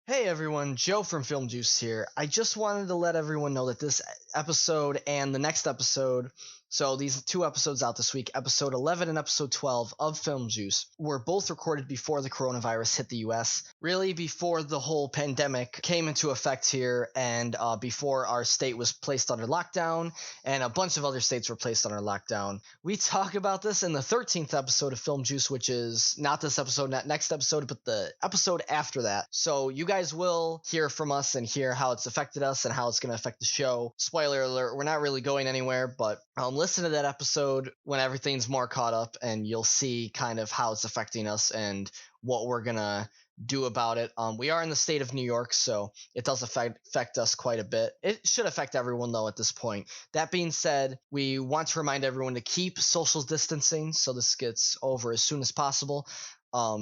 Hey everyone, Joe from Film Juice here. I just wanted to let everyone know that this episode and the next episode, so these two episodes out this week, episode 11 and episode 12 of Film Juice, were both recorded before the coronavirus hit the US. Really before the whole pandemic came into effect here and before our state was placed under lockdown and a bunch of other states were placed under lockdown. We talk about this in the 13th episode of Film Juice, which is not this episode, not next episode, but the episode after that. So you guys will hear from us and hear how it's affected us and how it's going to affect the show. Spoiler alert, we're not really going anywhere, but listen to that episode when everything's more caught up and you'll see kind of how it's affecting us and what we're going to do about it. We are in the state of New York, so it does affect us quite a bit. It should affect everyone, though, at this point. That being said, we want to remind everyone to keep social distancing so this gets over as soon as possible.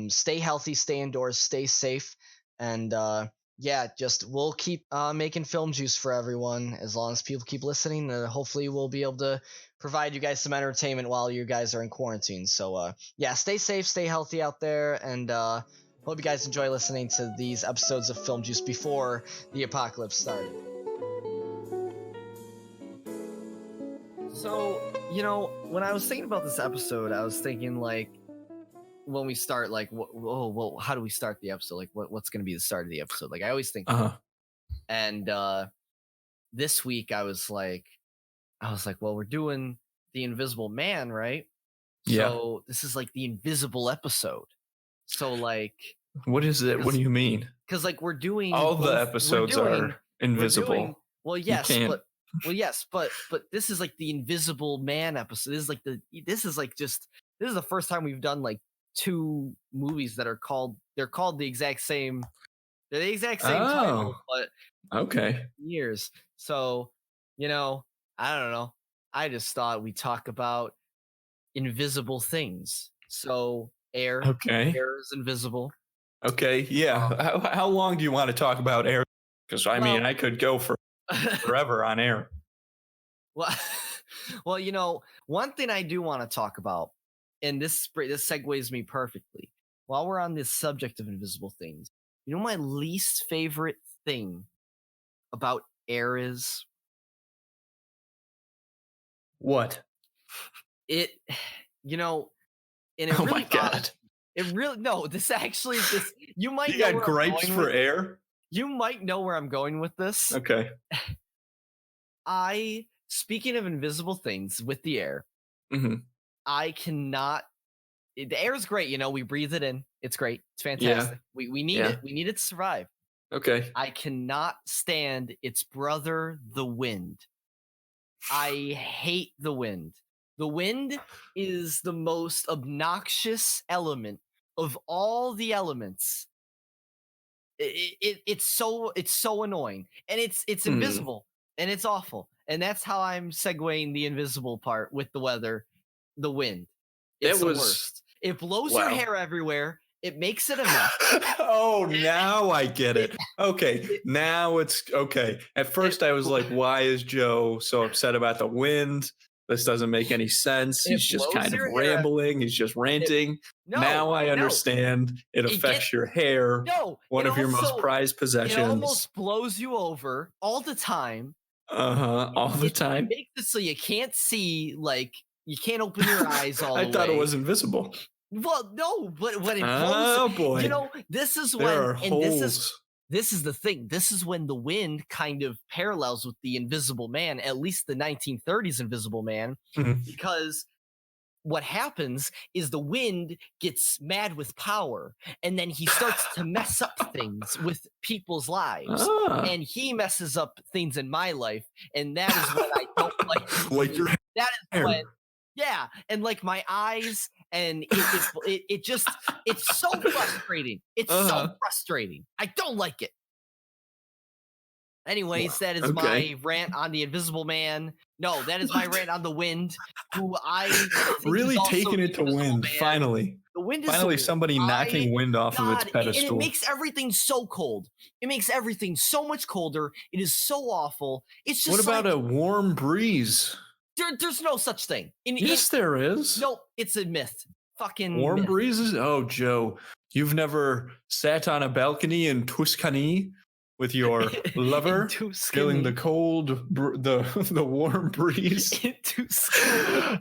Stay healthy, stay indoors, stay safe, and we'll keep making Film Juice for everyone as long as people keep listening. Hopefully we'll be able to provide you guys some entertainment while you guys are in quarantine. So stay safe, stay healthy out there, and hope you guys enjoy listening to these episodes of Film Juice before the apocalypse started. So, when I was thinking about this episode, I was thinking, when we start, how do we start the episode? Like, what's going to be the start of the episode? Like, I always think, and this week I was like, well, we're doing the Invisible Man, right? Yeah. So this is like the Invisible episode. So what is it? What do you mean? Because we're doing all the episodes are invisible. Yes, but this is like the Invisible Man episode. This is the first time we've done two movies that are called the exact same. They're the exact same title, but okay years. So I don't know. I just thought we'd talk about invisible things. So air is invisible. Okay, yeah. How long do you want to talk about air? Because I could go for forever on air. Well, one thing I do want to talk about, and this segues me perfectly. While we're on this subject of invisible things, my least favorite thing about air is what? And it oh really my god! It really you might. You got gripes for air? You might know where I'm going with this. Okay. Speaking of invisible things with the air, I cannot. The air is great. We breathe it in. It's great. It's fantastic. Yeah. We need it. We need it to survive. Okay. I cannot stand its brother, the wind. I hate the wind. The wind is the most obnoxious element of all the elements. It's so annoying, and it's invisible, and it's awful. And that's how I'm segueing the invisible part with the weather, the wind. It's the worst. It blows your hair everywhere. It makes it a mess. Oh, now I get it. Okay, now it's okay. At first I was like, why is Joe so upset about the wind? This doesn't make any sense. He's just kind of rambling. He's just ranting. Now I understand. It affects your hair. One of your most prized possessions. It almost blows you over all the time. All the time. It makes it so you can't see, you can't open your eyes all the way. I thought it was invisible. Well, no, but when it blows, oh boy, this is when, there are holes. This is the thing. This is when the wind kind of parallels with the Invisible Man, at least the 1930s Invisible Man, because what happens is the wind gets mad with power, and then he starts to mess up things with people's lives, and he messes up things in my life, and that is what I don't like. Like your that is hair. When. Yeah, and my eyes, and it just, it's so frustrating. It's so frustrating. I don't like it. Anyways, that is my rant on the Invisible Man. No, that is my rant on the wind, who I think really taking it to wind. Man. Finally, the wind is finally somebody knocking wind off of its pedestal. And it makes everything so cold. It makes everything so much colder. It is so awful. It's just. What about a warm breeze? There's no such thing. Yes, there is. No, it's a myth. Fucking warm myth. Breezes. Oh, Joe, You've never sat on a balcony in Tuscany with your lover, feeling the cold, the warm breeze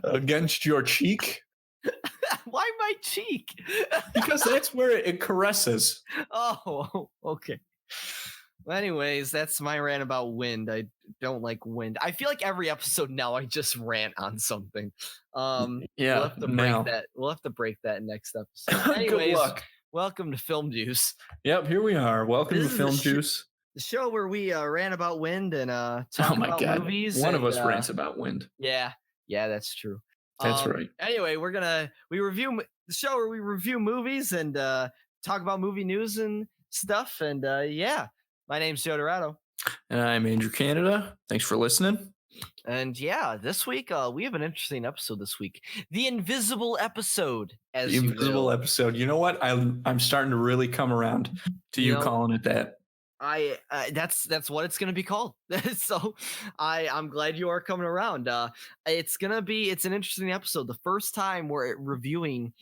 against your cheek? Why my cheek? Because that's where it caresses. Oh, okay. Well, anyways, that's my rant about wind. I don't like wind. I feel like every episode now I just rant on something. Yeah, we'll have to break that. We'll have to break that next episode. Anyways, good luck. Welcome to Film Juice. Yep, here we are. Welcome to Film Juice. The show where we rant about wind and talk about movies. One of us rants about wind. Yeah, that's true. That's right. Anyway, we review the show where we review movies and talk about movie news and stuff. And yeah, my name's Joe Dorado. And I'm Andrew Canada. Thanks for listening. And yeah, this week we have an interesting episode this week. The Invisible episode. The Invisible episode. You know what? I'm starting to really come around to you calling it that. That's what it's gonna be called. So I'm glad you are coming around. It's an interesting episode. The first time we're reviewing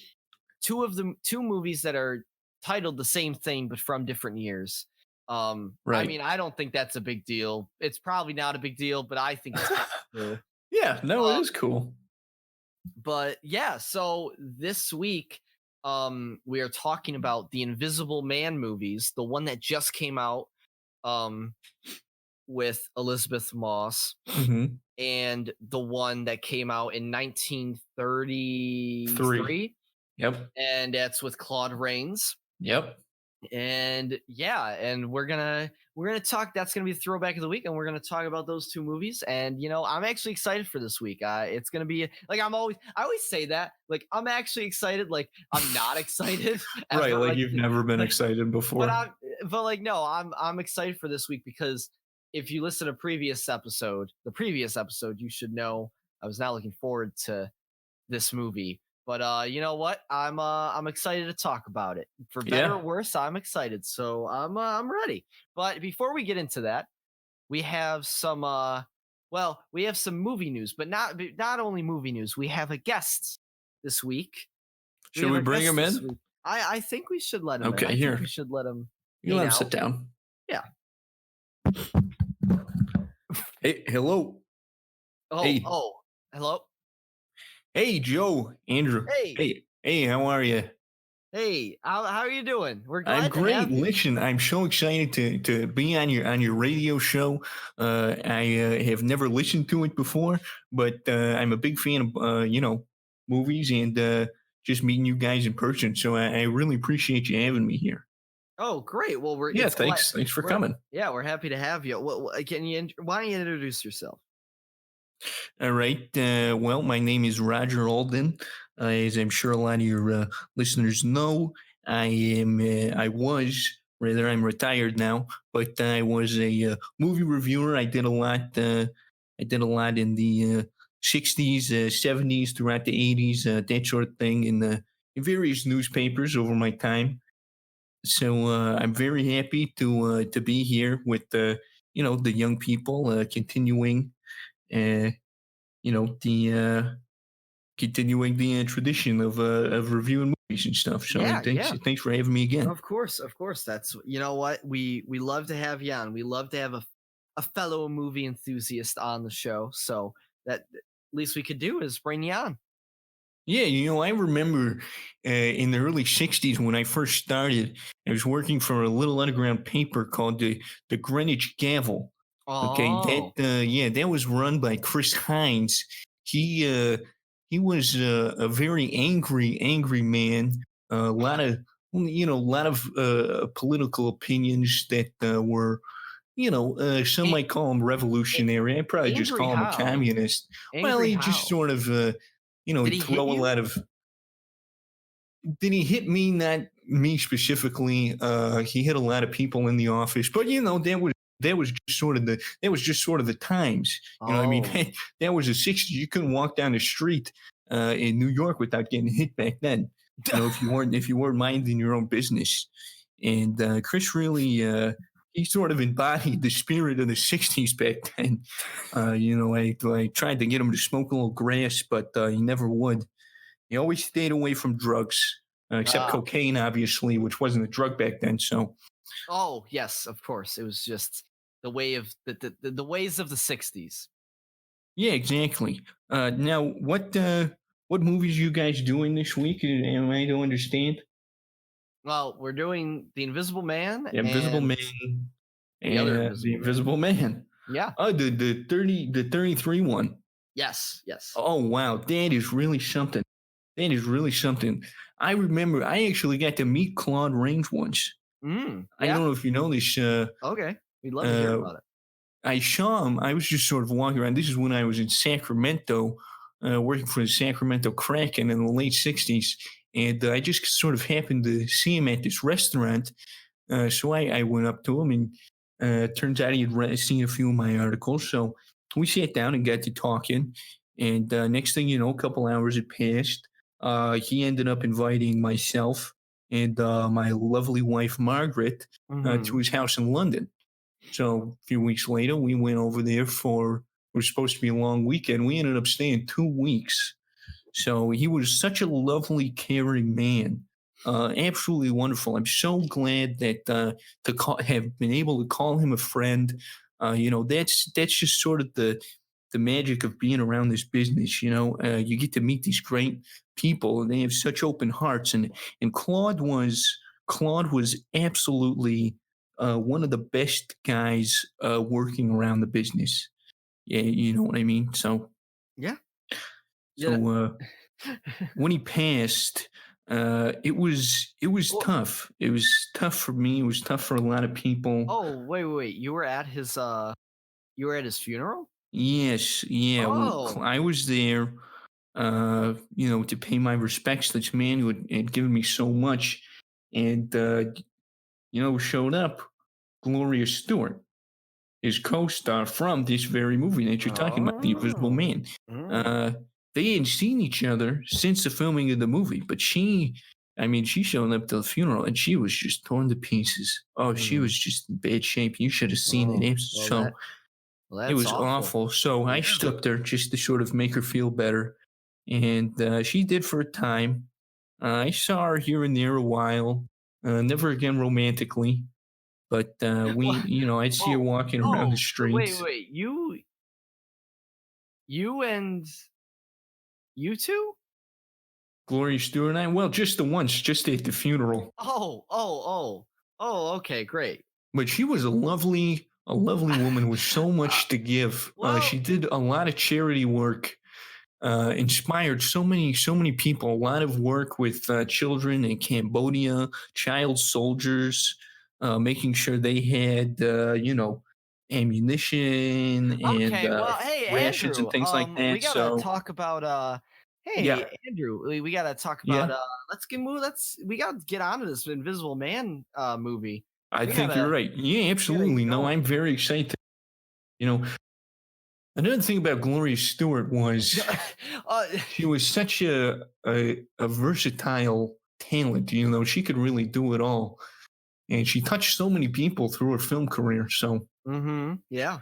two movies that are titled the same thing but from different years. Right. I mean, I don't think that's a big deal. It's probably not a big deal, but I think it's cool. Yeah, no, it is cool. But yeah, so this week we are talking about the Invisible Man movies, the one that just came out with Elizabeth Moss, and the one that came out in 1933. Yep. And that's with Claude Rains. Yep. And yeah, and we're gonna talk. That's gonna be the throwback of the week, and we're gonna talk about those two movies. And I'm actually excited for this week. It's gonna be like I always say that. Like I'm actually excited. Like I'm not excited. Right, like you've never been excited before. I'm excited for this week because if you listen to the previous episode, you should know I was not looking forward to this movie. But you know what? I'm excited to talk about it. For better or worse, I'm excited. So I'm ready. But before we get into that, we have some movie news, but not only movie news. We have a guest this week. Should we bring him in? I think we should let him in. Okay, here. We should let him. You let him sit down. Yeah. Hey, hello. Oh, hello. Hey, Joe, Andrew. Hey, how are you? Hey, how are you doing? We're glad. I'm great. Listen, I'm so excited to be on your radio show. I have never listened to it before, but I'm a big fan of movies and just meeting you guys in person. So I really appreciate you having me here. Oh, great. Well, thanks for coming. Yeah, we're happy to have you. Why don't you introduce yourself? All right. Well, my name is Roger Alden. As I'm sure a lot of your listeners know, I'm retired now, but I was a movie reviewer. I did a lot in the 60s, 70s, throughout the 80s, that sort of thing in various newspapers over my time. So I'm very happy to be here with the young people continuing. Continuing the tradition of reviewing movies and stuff. So thanks for having me again. Of course. That's what we love to have you on. We love to have a fellow movie enthusiast on the show. So that least we could do is bring you on. Yeah, I remember in the early 60s when I first started, I was working for a little underground paper called the Greenwich Gavel. Okay, that was run by Chris Hines. He was a very angry man. A lot of political opinions that were, some might call him revolutionary. I'd probably just call him a communist. He just sort of, Did throw a lot of. Did he hit me? Not me specifically. He hit a lot of people in the office, but that was just sort of the times. You know what I mean? That was the 60s. You couldn't walk down the street in New York without getting hit back then. If you weren't minding your own business. And Chris really he sort of embodied the spirit of the 60s back then. I tried to get him to smoke a little grass, but he never would. He always stayed away from drugs. except cocaine, obviously, which wasn't a drug back then. So, oh yes, of course, it was just the way of the ways of the '60s. yeah, exactly. Now, what movies you guys doing this week? Am I to understand? Well, we're doing The Invisible Man The Invisible and Man the other and The Invisible Man. Invisible Man. Yeah. Oh, the 33 one. Yes. Yes. Oh wow, that is really something. That is really something. I remember I actually got to meet Claude Rains once. I Yeah. don't know if you know this. Okay. We'd love to hear about it. I saw him. I was just sort of walking around. This is when I was in Sacramento, working for the Sacramento Kraken in the late '60s, and I just sort of happened to see him at this restaurant. So I went up to him, and turns out he had seen a few of my articles. So we sat down and got to talking. And next thing you know, a couple hours had passed. He ended up inviting myself and my lovely wife, Margaret, to his house in London. So a few weeks later, we went over there for, it was supposed to be a long weekend. We ended up staying 2 weeks. So he was such a lovely, caring man. Absolutely wonderful. I'm so glad that have been able to call him a friend. That's just sort of the magic of being around this business. You get to meet these great people, and they have such open hearts. And Claude was absolutely one of the best guys working around the business. Yeah, you know what I mean. So yeah. So when he passed, it was tough. It was tough for me. It was tough for a lot of people. Oh, wait. You were at his funeral? Yes, yeah. Oh. I was there, to pay my respects to this man who had given me so much, and showed up Gloria Stewart, his co-star from this very movie that you're talking about, The Invisible Man. They hadn't seen each other since the filming of the movie, but she showed up to the funeral and she was just torn to pieces. Oh, she was just in bad shape. You should have seen it. It was awful. So I stood there just to sort of make her feel better. And she did for a time. I saw her here and there a while, never again romantically. But I'd see her walking around the streets. Wait. You and you two? Gloria Stewart and I, well, just the once, just at the funeral. Oh, okay, great. But she was a lovely woman with so much to give. She did a lot of charity work, inspired so many people, a lot of work with children in Cambodia, child soldiers, making sure they had, ammunition and rations Andrew, and things like that. We gotta talk about Andrew, we gotta talk about we gotta get onto this Invisible Man movie. I think you're right. Yeah, absolutely. No, I'm very excited. Another thing about Gloria Stewart was she was such a versatile talent. She could really do it all, and she touched so many people through her film career. So, yeah.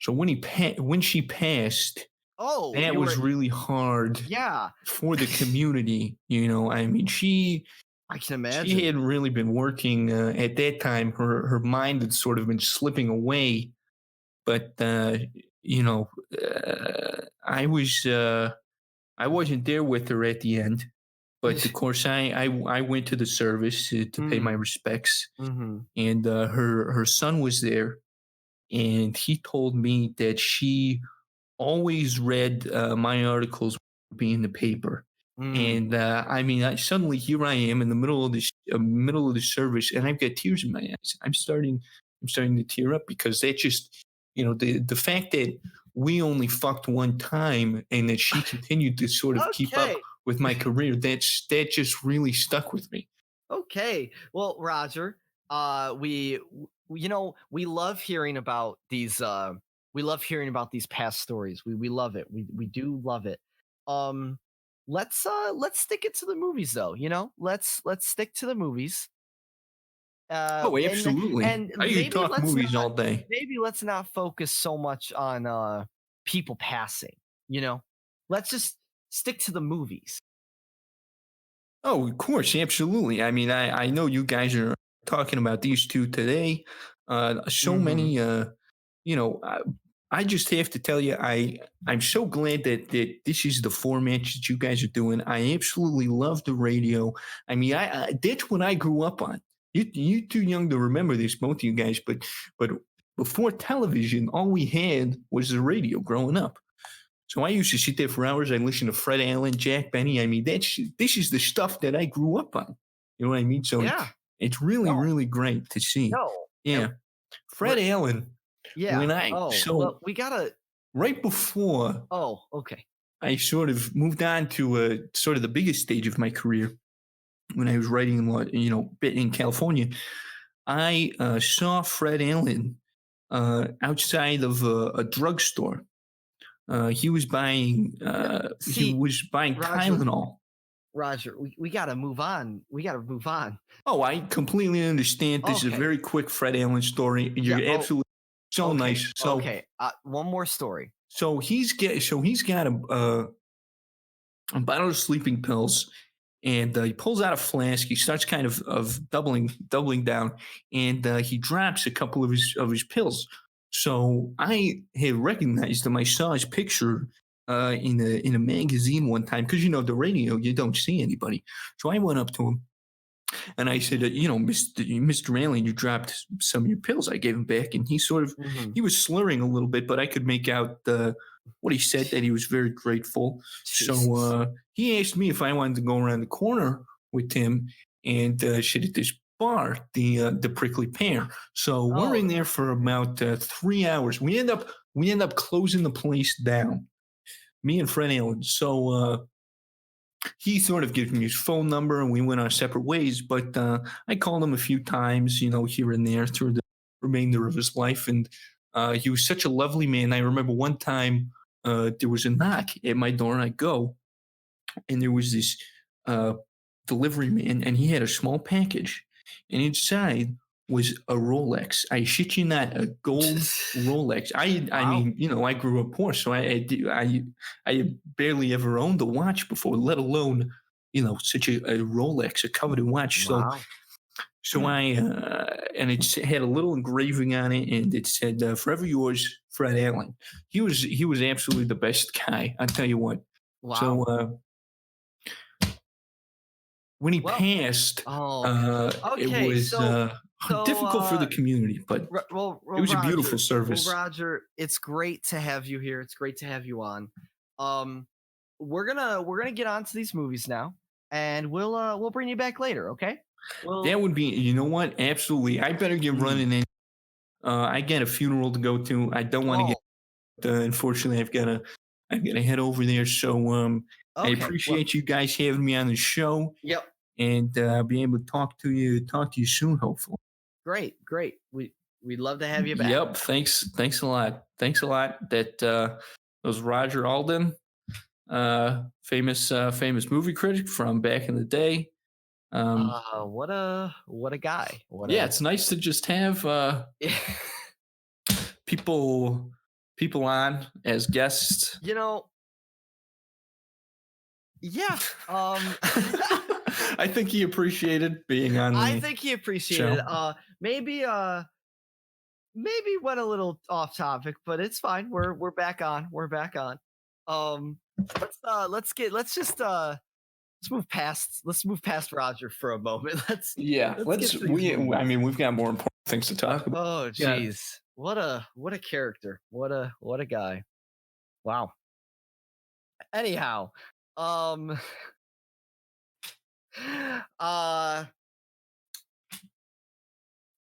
So when she passed, that was really hard. Yeah. For the community, I can imagine. She hadn't really been working at that time. Her mind had sort of been slipping away, but I wasn't there with her at the end. But of course, I went to the service to pay my respects, and her son was there, and he told me that she always read my articles in the paper. And suddenly here I am in the middle of the service, and I've got tears in my eyes. I'm starting to tear up because that just, the fact that we only fucked one time and that she continued to sort of keep up with my career, that just really stuck with me. Okay, well, Roger, we love hearing about these. We love hearing about these past stories. We love it. We do love it. Let's stick it to the movies though. Let's stick to the movies. Absolutely. And I can talk movies all day. Maybe let's not focus so much on people passing. Let's just stick to the movies. Oh, of course, absolutely. I mean, I know you guys are talking about these two today. So Mm-hmm. many, you know, I just have to tell you, I'm so glad that this is the format that you guys are doing. I absolutely love the radio. I mean, that's what I grew up on. You too young to remember this, both of you guys, but before television, all we had was the radio growing up. So I used to sit there for hours. I listened to Fred Allen, Jack Benny. I mean, this is the stuff that I grew up on. You know what I mean? So Yeah. it's really, No. really great to see. No. Yeah. Fred Allen, Yeah. so Well, we gotta. right before Oh, okay. I sort of moved on to sort of the biggest stage of my career when I was writing, bit in California, I saw Fred Allen outside of a drugstore. He was buying See, Roger, Tylenol. Roger, we gotta move on. We gotta move on. Oh, I completely understand. This is a Okay. very quick Fred Allen story. You're Yeah, absolutely so Okay. nice. So Okay. One more story. he's got a bottle of sleeping pills, and he pulls out a flask. He starts kind of doubling down, and he drops a couple of his pills. So I had recognized him. I saw his picture in a magazine one time because the radio, you don't see anybody. So I went up to him and I said, Mr. Allen, you dropped some of your pills. I gave him back, and he was slurring a little bit, but I could make out what he said, that he was very grateful. Jesus. So he asked me if I wanted to go around the corner with him and sit at this bar, the Prickly Pear. So we're in there for about 3 hours. We end up closing the place down, me and Fred Allen. So he sort of gives me his phone number, and we went our separate ways. But I called him a few times, here and there through the remainder of his life. And he was such a lovely man. I remember one time there was a knock at my door, and I go, and there was this delivery man, and he had a small package, and inside was a Rolex. I shit you not, a gold Rolex. I mean, I grew up poor, so I barely ever owned a watch before, let alone, such a Rolex, a coveted watch. Wow. So I and it had a little engraving on it, and it said, "Forever yours, Fred Allen." He was absolutely the best guy. I'll tell you what. Wow. So when he passed, it was difficult for the community, but it was a beautiful service. Roger, it's great to have you here. It's great to have you on. We're gonna get on to these movies now, and we'll bring you back later. Okay? That would be, you know what? Absolutely. I better get running in. I got a funeral to go to. I don't want to get. Unfortunately, I've got to head over there. So I appreciate you guys having me on the show. Yep. And be able to talk to you soon, hopefully. Great. We'd love to have you back. Yep. Thanks a lot. That was Roger Alden, famous movie critic from back in the day. What a guy. It's nice to just have people on as guests. Yeah. I think he appreciated being on. I think he appreciated it. Maybe went a little off topic, but it's fine. We're back on. Let's move past Roger for a moment. We've got more important things to talk about. Oh jeez. Yeah. What a character. What a guy. Wow. Anyhow, hold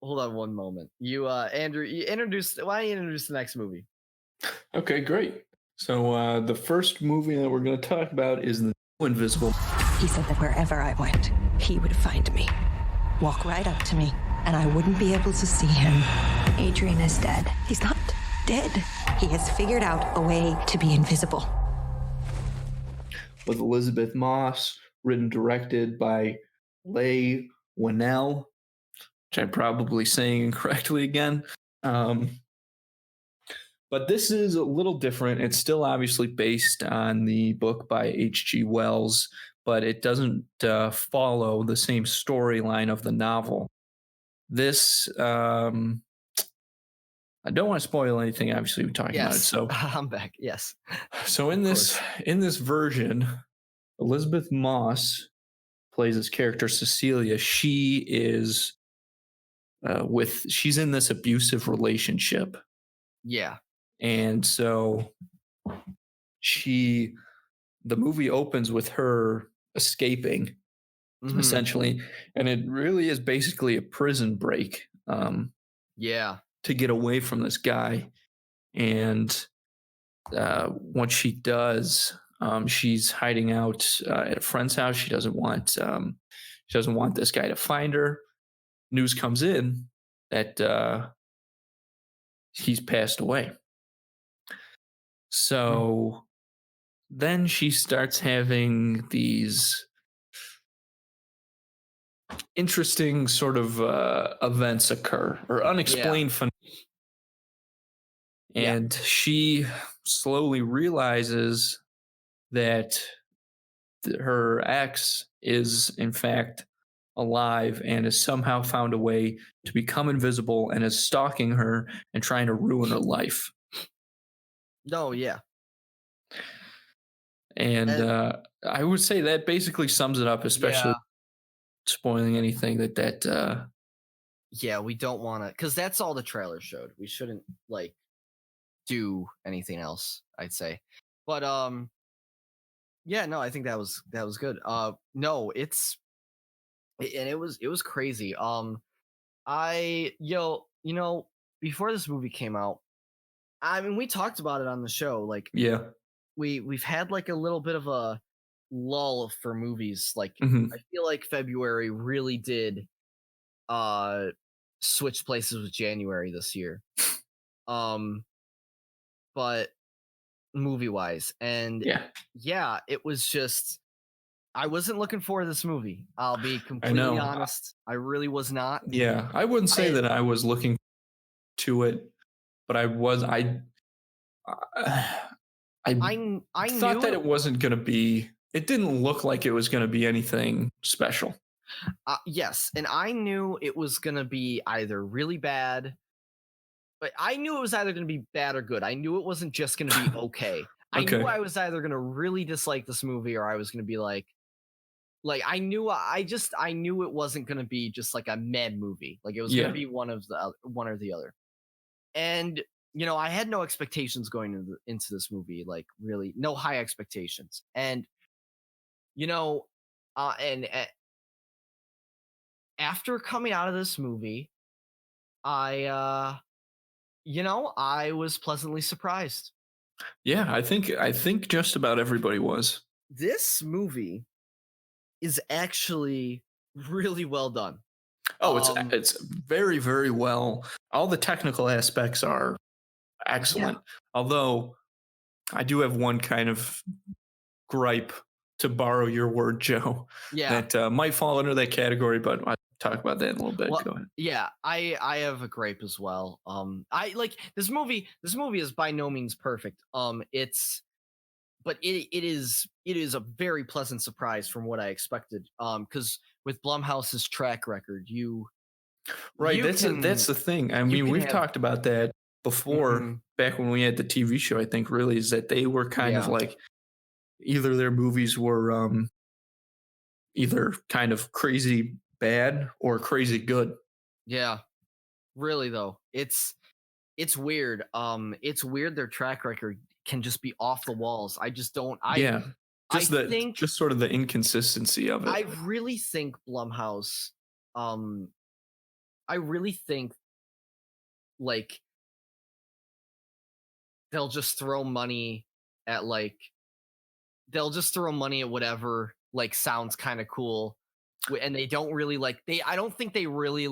on one moment. You Andrew, why don't you introduce the next movie? Okay, great. So the first movie that we're going to talk about is The Invisible. He said that wherever I went, he would find me, walk right up to me, and I wouldn't be able to see him. Adrian is dead. He's not dead. He has figured out a way to be invisible. With Elizabeth Moss, written, directed by Leigh Whannell, which I'm probably saying incorrectly again. But this is a little different. It's still obviously based on the book by H.G. Wells, but it doesn't follow the same storyline of the novel. This, I don't want to spoil anything. Obviously, we're talking about it. So I'm back. Yes. So in this version, Elizabeth Moss plays this character Cecilia. She is she's in this abusive relationship. Yeah. And so the movie opens with her escaping, essentially, and it really is basically a prison break. Yeah. To get away from this guy, and once she does, she's hiding out at a friend's house. She doesn't want this guy to find her. News comes in that he's passed away. So then she starts having these interesting sort of events occur, or unexplained phenomena. And she slowly realizes that her ex is in fact alive and has somehow found a way to become invisible and is stalking her and trying to ruin her life. Oh, yeah. And I would say that basically sums it up, especially spoiling anything that yeah, we don't want to, because that's all the trailer showed. We shouldn't like do anything else, I'd say. But yeah, no, I think that was good. No, it was crazy. Before this movie came out, I mean, we talked about it on the show. Like, we've had like a little bit of a lull for movies. Like, I feel like February really did switch places with January this year. But movie wise, and it was just, I wasn't looking forward to this movie. I'll be completely honest. I really was not. Yeah, I wouldn't say that I was looking to it, but I was. I thought that it wasn't going to be. It didn't look like it was going to be anything special. Yes, and I knew it was going to be either really bad. But I knew it was either going to be bad or good. I knew it wasn't just going to be okay. I knew I was either going to really dislike this movie, or I was going to be like I knew it wasn't going to be just like a meh movie. Like, it was going to be one or the other. And I had no expectations going into this movie. Like, really, no high expectations. And after coming out of this movie, I was pleasantly surprised. Yeah, I think just about everybody was. This movie is actually really well done. Oh, it's very, very well. All the technical aspects are excellent. Although I do have one kind of gripe, to borrow your word, Joe. Yeah. That might fall under that category, but I'll talk about that in a little bit. Go ahead. Yeah, I have a gripe as well. I like this movie. This movie is by no means perfect. It is a very pleasant surprise from what I expected. Because with Blumhouse's track record, that's the thing. I mean, we've talked about that before, back when we had the TV show. I think really is that they were kind of like, either their movies were either kind of crazy bad or crazy good. Yeah, really though, it's weird. It's weird their track record can just be off the walls. I just don't. Just sort of the inconsistency of it. I really think Blumhouse. I really think like they'll just throw money at whatever like sounds kind of cool, and they don't really I don't think they really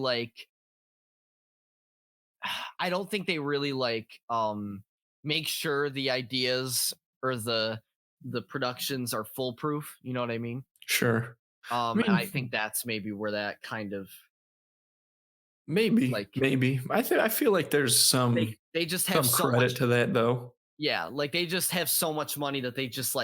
make sure the ideas or the productions are foolproof. You know what I mean? Sure. I think that's maybe where that kind of maybe I feel like there's some they just have some credit to that though. Yeah, like they just have so much money that they just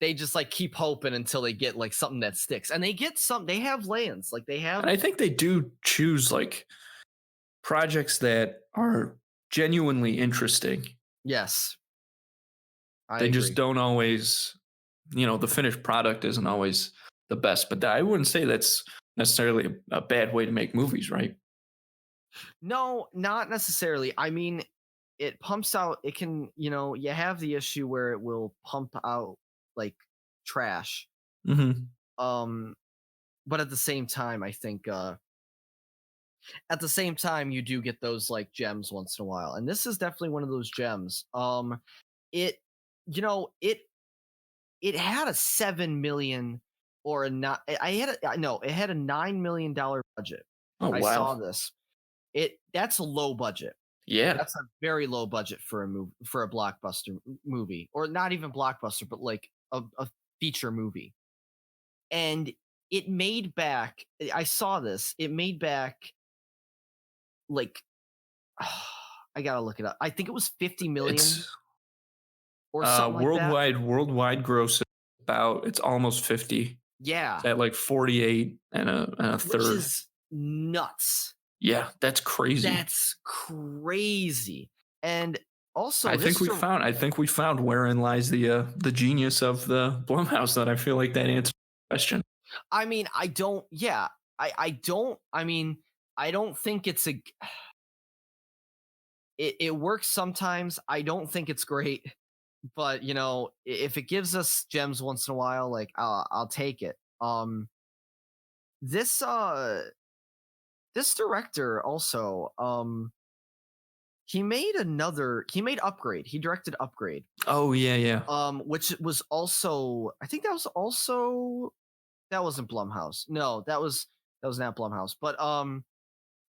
they just like keep hoping until they get like something that sticks, and they get some. They have lands, like they have. And I think they do choose like projects that are genuinely interesting. Yes, They just don't always, the finished product isn't always the best. But I wouldn't say that's necessarily a bad way to make movies, right? No, not necessarily. I mean, it pumps out. It can, you have the issue where it will pump out like trash. Mm-hmm. But at the same time, I think at the same time you do get those like gems once in a while, and this is definitely one of those gems. It it had a 7 million or a not. It had a $9 million budget. Oh wow! I saw this. That's a low budget. Yeah, that's a very low budget for a movie, for a blockbuster movie, or not even blockbuster, but like a feature movie. And it made back. I saw this. It made back like I gotta look it up. I think it was 50 million or something worldwide. like that. Worldwide gross it's almost 50. Yeah, it's at like 48 and a third. Which is nuts. Yeah, that's crazy. That's crazy. And also, I think we found wherein lies the genius of the Blumhouse. That I feel like that answers the question. I mean, I don't. Yeah, I don't. I mean, I don't think it's a. It works sometimes. I don't think it's great, but if it gives us gems once in a while, like I'll take it. This director also, he made Upgrade. He directed Upgrade. Oh yeah. Which was also, I think that wasn't Blumhouse. No, that was not Blumhouse. But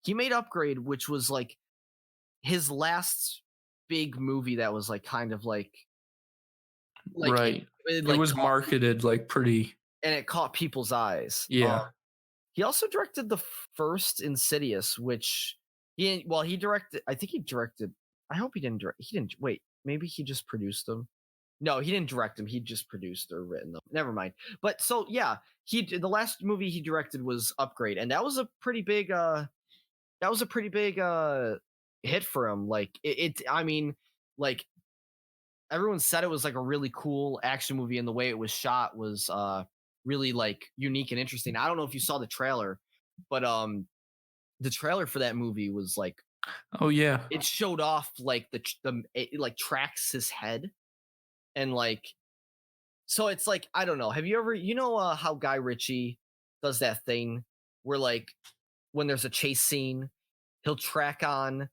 he made Upgrade, which was like his last big movie that was like kind of like right. It was marketed like pretty, and it caught people's eyes. Yeah. He also directed the first Insidious, which he directed. I think he directed. I hope he didn't direct. He didn't. Wait, maybe he just produced them. No, he didn't direct them. He just produced or written them. Never mind. But so yeah, the last movie he directed was Upgrade, and that was a pretty big hit for him. Like I mean, like everyone said it was like a really cool action movie, and the way it was shot was really like unique and interesting. I don't know if you saw the trailer, but the trailer for that movie was like, oh yeah, it showed off like it like tracks his head, and like, so it's like, I don't know. Have you ever, how Guy Ritchie does that thing where like when there's a chase scene, he'll track on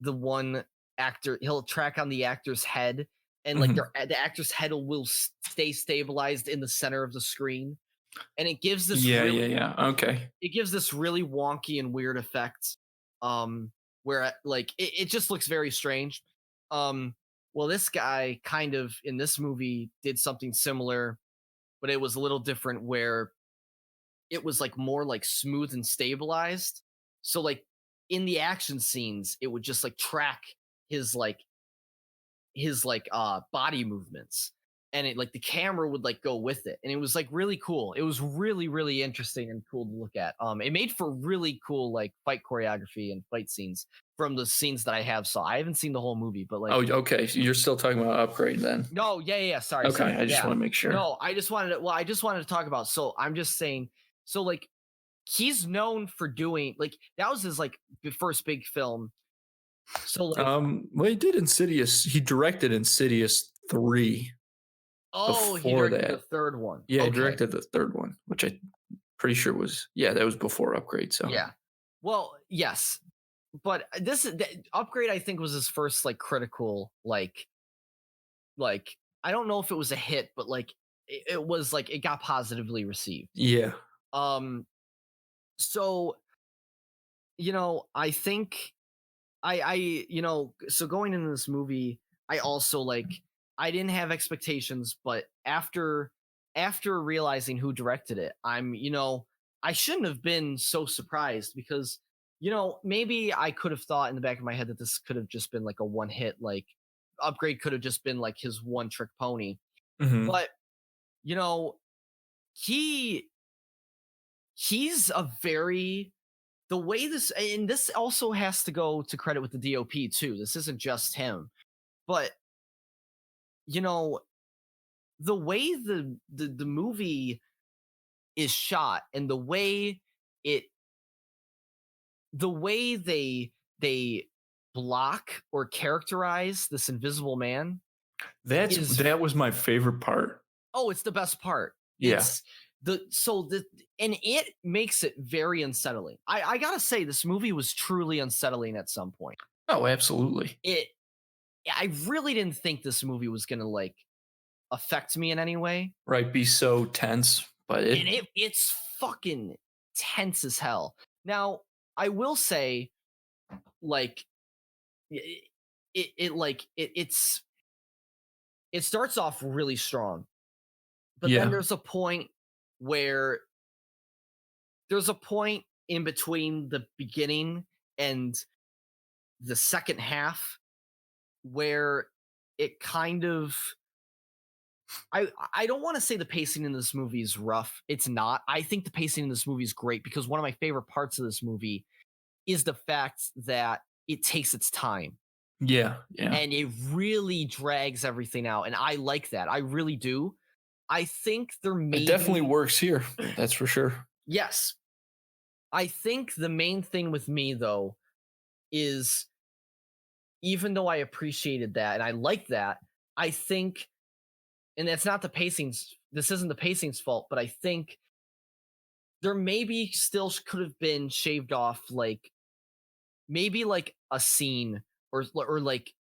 the actor's head, and like the actor's head will stay stabilized in the center of the screen, and it gives this okay, it gives this really wonky and weird effect, where like it just looks very strange. Well, this guy kind of in this movie did something similar, but it was a little different, where it was like more like smooth and stabilized. So like in the action scenes, it would just like track his body movements, and it like the camera would like go with it, and it was like really cool. It was really, really interesting and cool to look at. It made for really cool like fight choreography and fight scenes from the scenes that I have saw. I haven't seen the whole movie, but like, oh, okay, so you're still talking about Upgrade then? No, yeah, sorry. Okay, sorry. I just want to make sure. No, I just wanted to talk about. So I'm just saying. So like, he's known for doing like, that was his like first big film. So like, well, he did Insidious. He directed Insidious 3. Oh, he directed the third one. Yeah, okay. He directed the third one, which I'm pretty sure that was before Upgrade. So yeah, well, yes, but Upgrade, I think, was his first like critical like I don't know if it was a hit, but like it was like it got positively received. Yeah. So I think so going into this movie, I also like, I didn't have expectations, but after realizing who directed it, I shouldn't have been so surprised, because maybe I could have thought in the back of my head that this could have just been like a one hit, like Upgrade could have just been like his one trick pony. Mm-hmm. But you know, he's a very the way this, and this also has to go to credit with the DOP too. This isn't just him, but you know, the way the movie is shot and it the way they block or characterize this invisible man That was my favorite part. Oh, it's the best part. Yeah. It's and it makes it very unsettling. I gotta say, this movie was truly unsettling at some point. Oh, absolutely. I really didn't think this movie was gonna like affect me in any way. Right, be so tense, but it's fucking tense as hell. Now, I will say, like, it starts off really strong, but then there's a point in between the beginning and the second half where it kind of I don't want to say the pacing in this movie is rough. It's not. I think the pacing in this movie is great because one of my favorite parts of this movie is the fact that it takes its time. Yeah. And it really drags everything out. And I like that. I really do. I think it definitely works here. That's for sure. Yes. I think the main thing with me, though, is even though I appreciated that and I like that, I think, and that's not the pacing's, this isn't the pacing's fault, but I think there maybe still could have been shaved off, like, maybe like a scene or like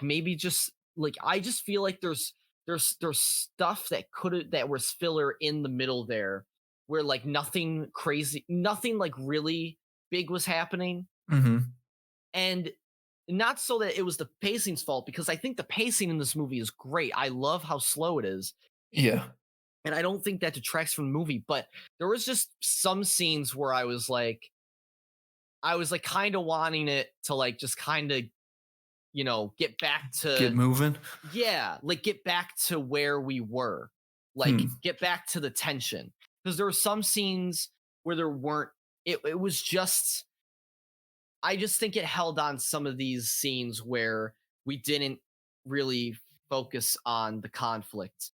maybe just like, I just feel like there's stuff that was filler in the middle there where like nothing crazy, nothing like really big was happening. Mm-hmm. And not so that it was the pacing's fault, because I think the pacing in this movie is great. I love how slow it is. Yeah. And I don't think that detracts from the movie, but there was just some scenes where I was like kind of wanting it to like just kind of, get back to get moving. Yeah, like get back to where we were. Like get back to the tension. Because there were some scenes where there weren't, it was just, I just think it held on some of these scenes where we didn't really focus on the conflict.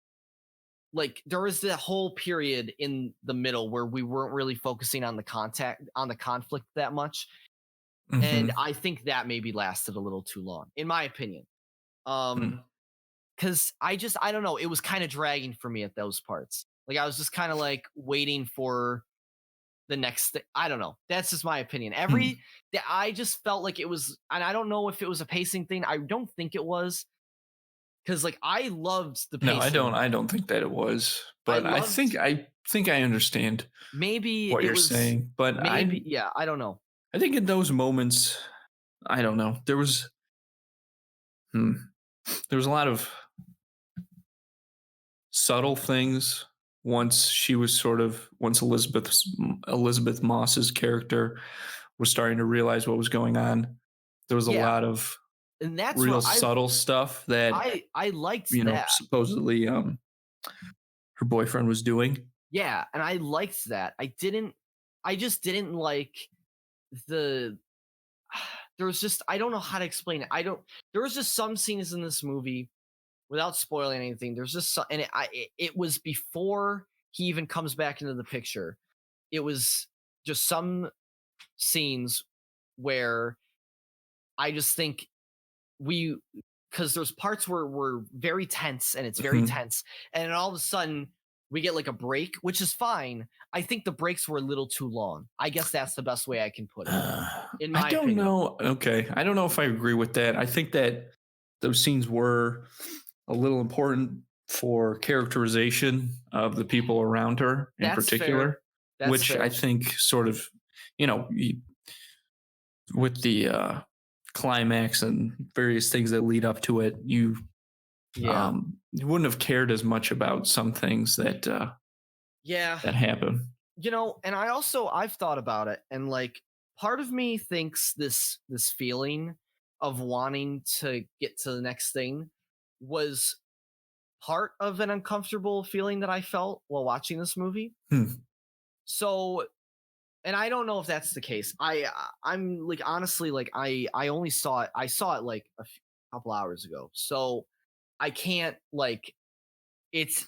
Like there was the whole period in the middle where we weren't really focusing on the conflict that much. Mm-hmm. And I think that maybe lasted a little too long, in my opinion. Because I don't know, it was kind of dragging for me at those parts. Like I was just kind of like waiting for the next thing. I don't know. That's just my opinion. I just felt like it was, and I don't know if it was a pacing thing. I don't think it was, because like I loved the pacing. No, I don't think that it was, but I think I understand. Maybe what you're saying, but maybe I don't know. I think in those moments, I don't know. There was a lot of subtle things. Once Elizabeth Moss's character was starting to realize what was going on, there was a lot of real subtle stuff that I liked. That supposedly her boyfriend was doing. Yeah, and I liked that. I just didn't like there was just, I don't know how to explain it. There was just some scenes in this movie, without spoiling anything, there's just and it was before he even comes back into the picture. It was just some scenes where I just think because there's parts where we're very tense and it's very tense, and then all of a sudden we get like a break, which is fine. I think the breaks were a little too long. I guess that's the best way I can put it. In my opinion. I don't know. Okay. I don't know if I agree with that. I think that those scenes were a little important for characterization of the people around her in particular, which fair. I think sort of, with the climax and various things that lead up to it, you wouldn't have cared as much about some things that that happen. And I've thought about it, and like part of me thinks this feeling of wanting to get to the next thing was part of an uncomfortable feeling that I felt while watching this movie. So, and I don't know if that's the case. I'm like, honestly, like I only saw it. I saw it like a couple hours ago. So I can't like, it's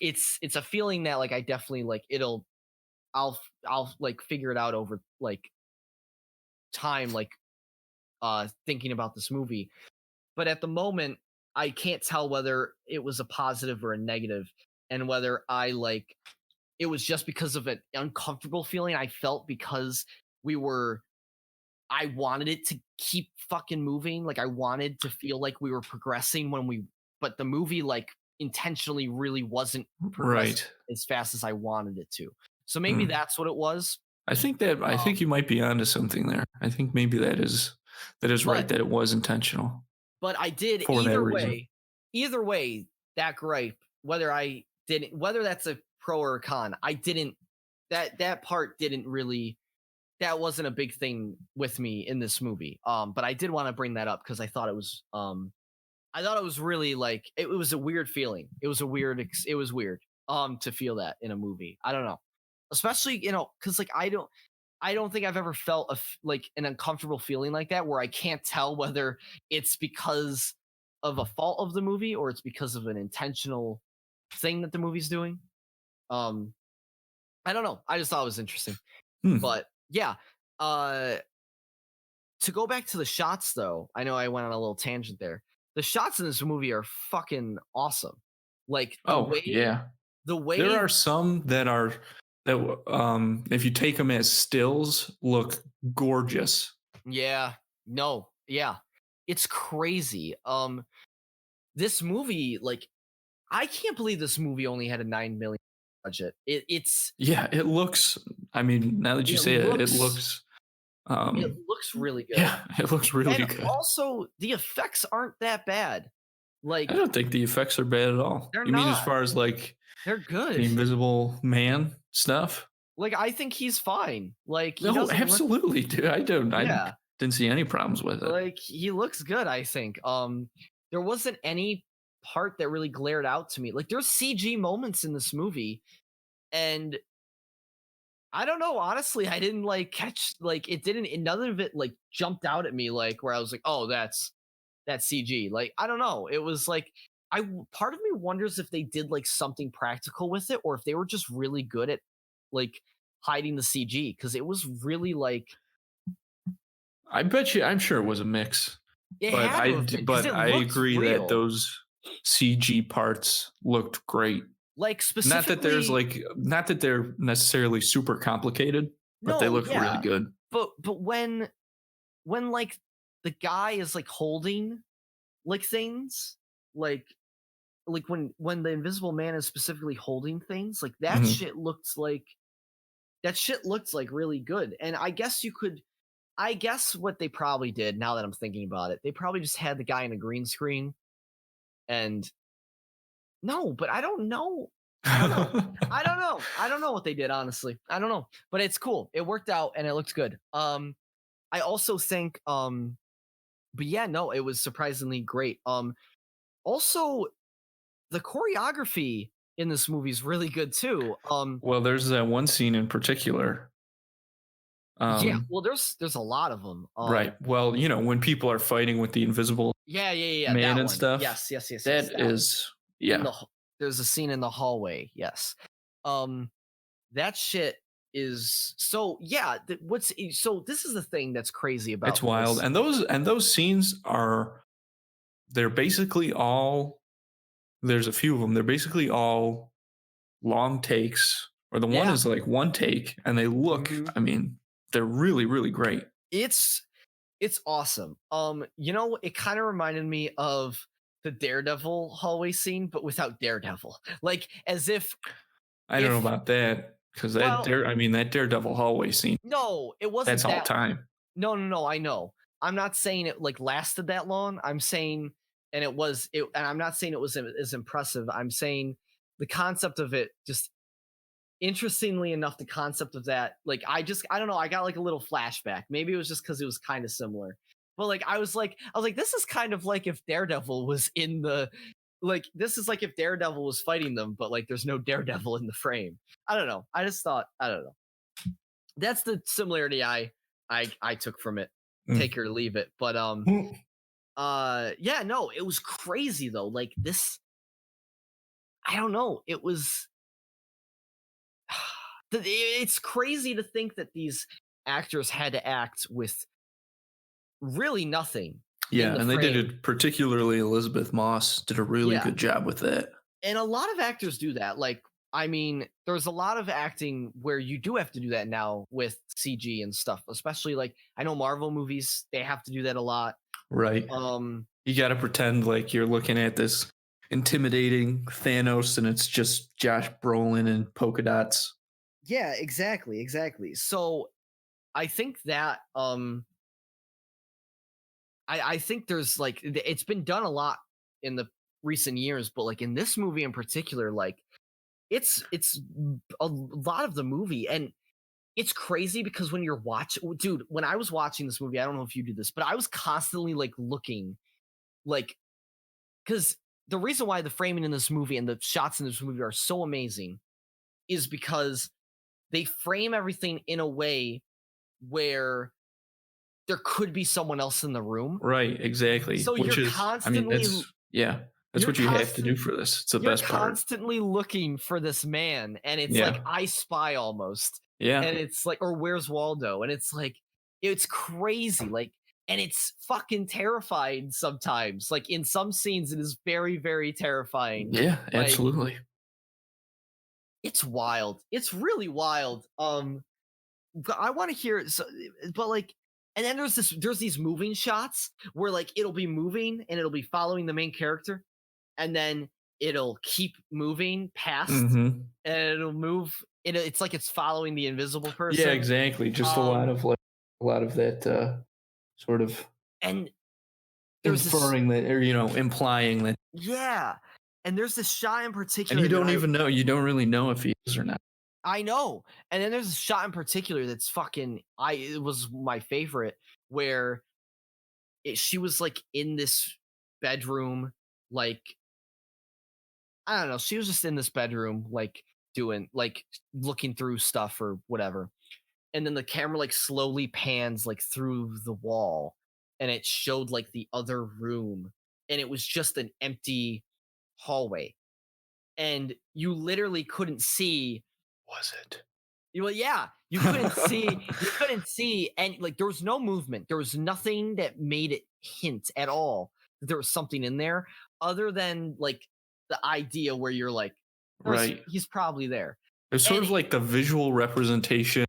a feeling that like I definitely like I'll like figure it out over like time, like thinking about this movie. But at the moment, I can't tell whether it was a positive or a negative, and whether I like it was just because of an uncomfortable feeling I felt because I wanted it to keep fucking moving. Like I wanted to feel like we were progressing but the movie like intentionally really wasn't progressing as fast as I wanted it to. So maybe that's what it was. I think you might be onto something there. I think maybe that is right, that it was intentional. But I did either way, that gripe, whether that's a pro or a con, I didn't, that part didn't really, that wasn't a big thing with me in this movie. But I did want to bring that up because I thought it was really like, it was a weird feeling. It was weird to feel that in a movie. I don't know. Especially, cause like, I don't think I've ever felt like an uncomfortable feeling like that where I can't tell whether it's because of a fault of the movie or it's because of an intentional thing that the movie's doing. I don't know. I just thought it was interesting. But yeah, to go back to the shots though, I know I went on a little tangent there. The shots in this movie are fucking awesome. Like the way there are some that if you take them as stills, look gorgeous. Yeah. No. Yeah. It's crazy. This movie, like, I can't believe this movie only had a $9 million budget. It looks. I mean, now that you say it looks. It looks really good. Yeah, it looks really good. Also, the effects aren't that bad. Like, I don't think the effects are bad at all. They're you not. mean as far as like they're good, the Invisible Man stuff? Like, I think he's fine. Like, no, absolutely, dude. I didn't see any problems with it. Like, he looks good. I think. There wasn't any part that really glared out to me. Like, there's CG moments in this movie, and I don't know. Honestly, I didn't like catch like it didn't. None of it like jumped out at me like where I was like, oh, that's CG. Like, I don't know. It was like part of me wonders if they did like something practical with it or if they were just really good at like hiding the CG because it was really like. I'm sure it was a mix. But I agree real. that those CG parts looked great. Like specifically, not that they're necessarily super complicated, but they look really good. But when like the guy is like holding like things, like when the Invisible Man is specifically holding things, like that shit looks like really good. And I guess what they probably did, now that I'm thinking about it, they probably just had the guy in a green screen and no, but I don't know. I don't know what they did, honestly. I don't know. But it's cool. It worked out and it looked good. I also think but yeah, no, it was surprisingly great. Also the choreography in this movie is really good too. Well, there's that one scene in particular. Yeah, well, there's a lot of them. Right. Well, when people are fighting with the Invisible Man and stuff. Yes. That is. There's a scene in the hallway. Yes. That shit is so. Yeah. This is the thing that's crazy about. It's wild, and those scenes are. They're basically all. There's a few of them. They're basically all long takes, or the one is like one take, and they look. I mean. They're really, really great. It's awesome. It kind of reminded me of the Daredevil hallway scene, but without Daredevil. Like as if I don't know about that because that Daredevil hallway scene. No, it wasn't. That's all time. No. I know. I'm not saying it like lasted that long. I'm saying, and I'm not saying it was as impressive. I'm saying the concept of it just. Interestingly enough, the concept of that, like, I don't know, I got like a little flashback. Maybe it was just because it was kind of similar. But like, I was like, this is kind of like if Daredevil was in the like this is like if Daredevil was fighting them, but like there's no Daredevil in the frame. I don't know. I just thought, I don't know. That's the similarity I took from it. Take or leave it. But yeah, no, it was crazy though. Like this, I don't know. It was it's crazy to think that these actors had to act with really nothing. Yeah, and they did it, particularly Elizabeth Moss did a really good job with that. And a lot of actors do that. Like, I mean, there's a lot of acting where you do have to do that now with CG and stuff, especially like I know Marvel movies, they have to do that a lot. Right. You got to pretend like you're looking at this intimidating Thanos and it's just Josh Brolin and polka dots. Yeah, exactly. So I think that I think there's like it's been done a lot in the recent years, but like in this movie in particular, like it's a lot of the movie, and it's crazy because when you're dude, when I was watching this movie, I don't know if you do this, but I was constantly like looking, like, because the reason why the framing in this movie and the shots in this movie are so amazing is because they frame everything in a way where there could be someone else in the room. Right, exactly. So you're constantly, that's what you have to do for this. It's the best part. You're constantly looking for this man, and it's like I Spy almost. Yeah. And it's like, or Where's Waldo? And it's like, it's crazy. Like, and it's fucking terrifying sometimes. Like in some scenes, it is very, very terrifying. Yeah, absolutely. Like, it's wild. It's really wild. I want to hear it, but like, and then there's these moving shots where like it'll be moving and it'll be following the main character, and then it'll keep moving past, and it'll move. It's like it's following the invisible person. Yeah, exactly. Just a lot of that sort of and inferring that, or implying that. Yeah, and there's this shot in particular, and you don't even know. You don't really know if he is or not. I know. And then there's a shot in particular that's fucking, it was my favorite, where she was like in this bedroom, like, I don't know, she was just in this bedroom, like doing, like looking through stuff or whatever. And then the camera like slowly pans like through the wall, and it showed like the other room, and it was just an empty hallway. And you literally couldn't see. Was it? Well, yeah, you couldn't see. You couldn't see, and like there was no movement. There was nothing that made it hint at all that there was something in there, other than like the idea where you're like, right, he's probably there. It's sort of like the visual representation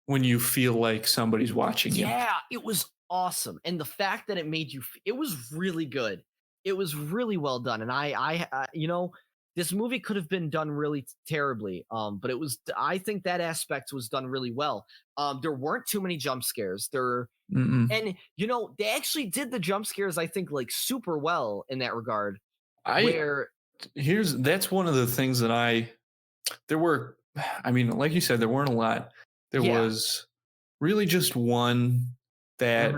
when you feel like somebody's watching you. Yeah, it was awesome, and the fact that it made you, it was really good. It was really well done, and I this movie could have been done really terribly, but it was. I think that aspect was done really well. There weren't too many jump scares. And they actually did the jump scares, I think, like super well in that regard. That's one of the things that there were. I mean, like you said, there weren't a lot. There was really just one that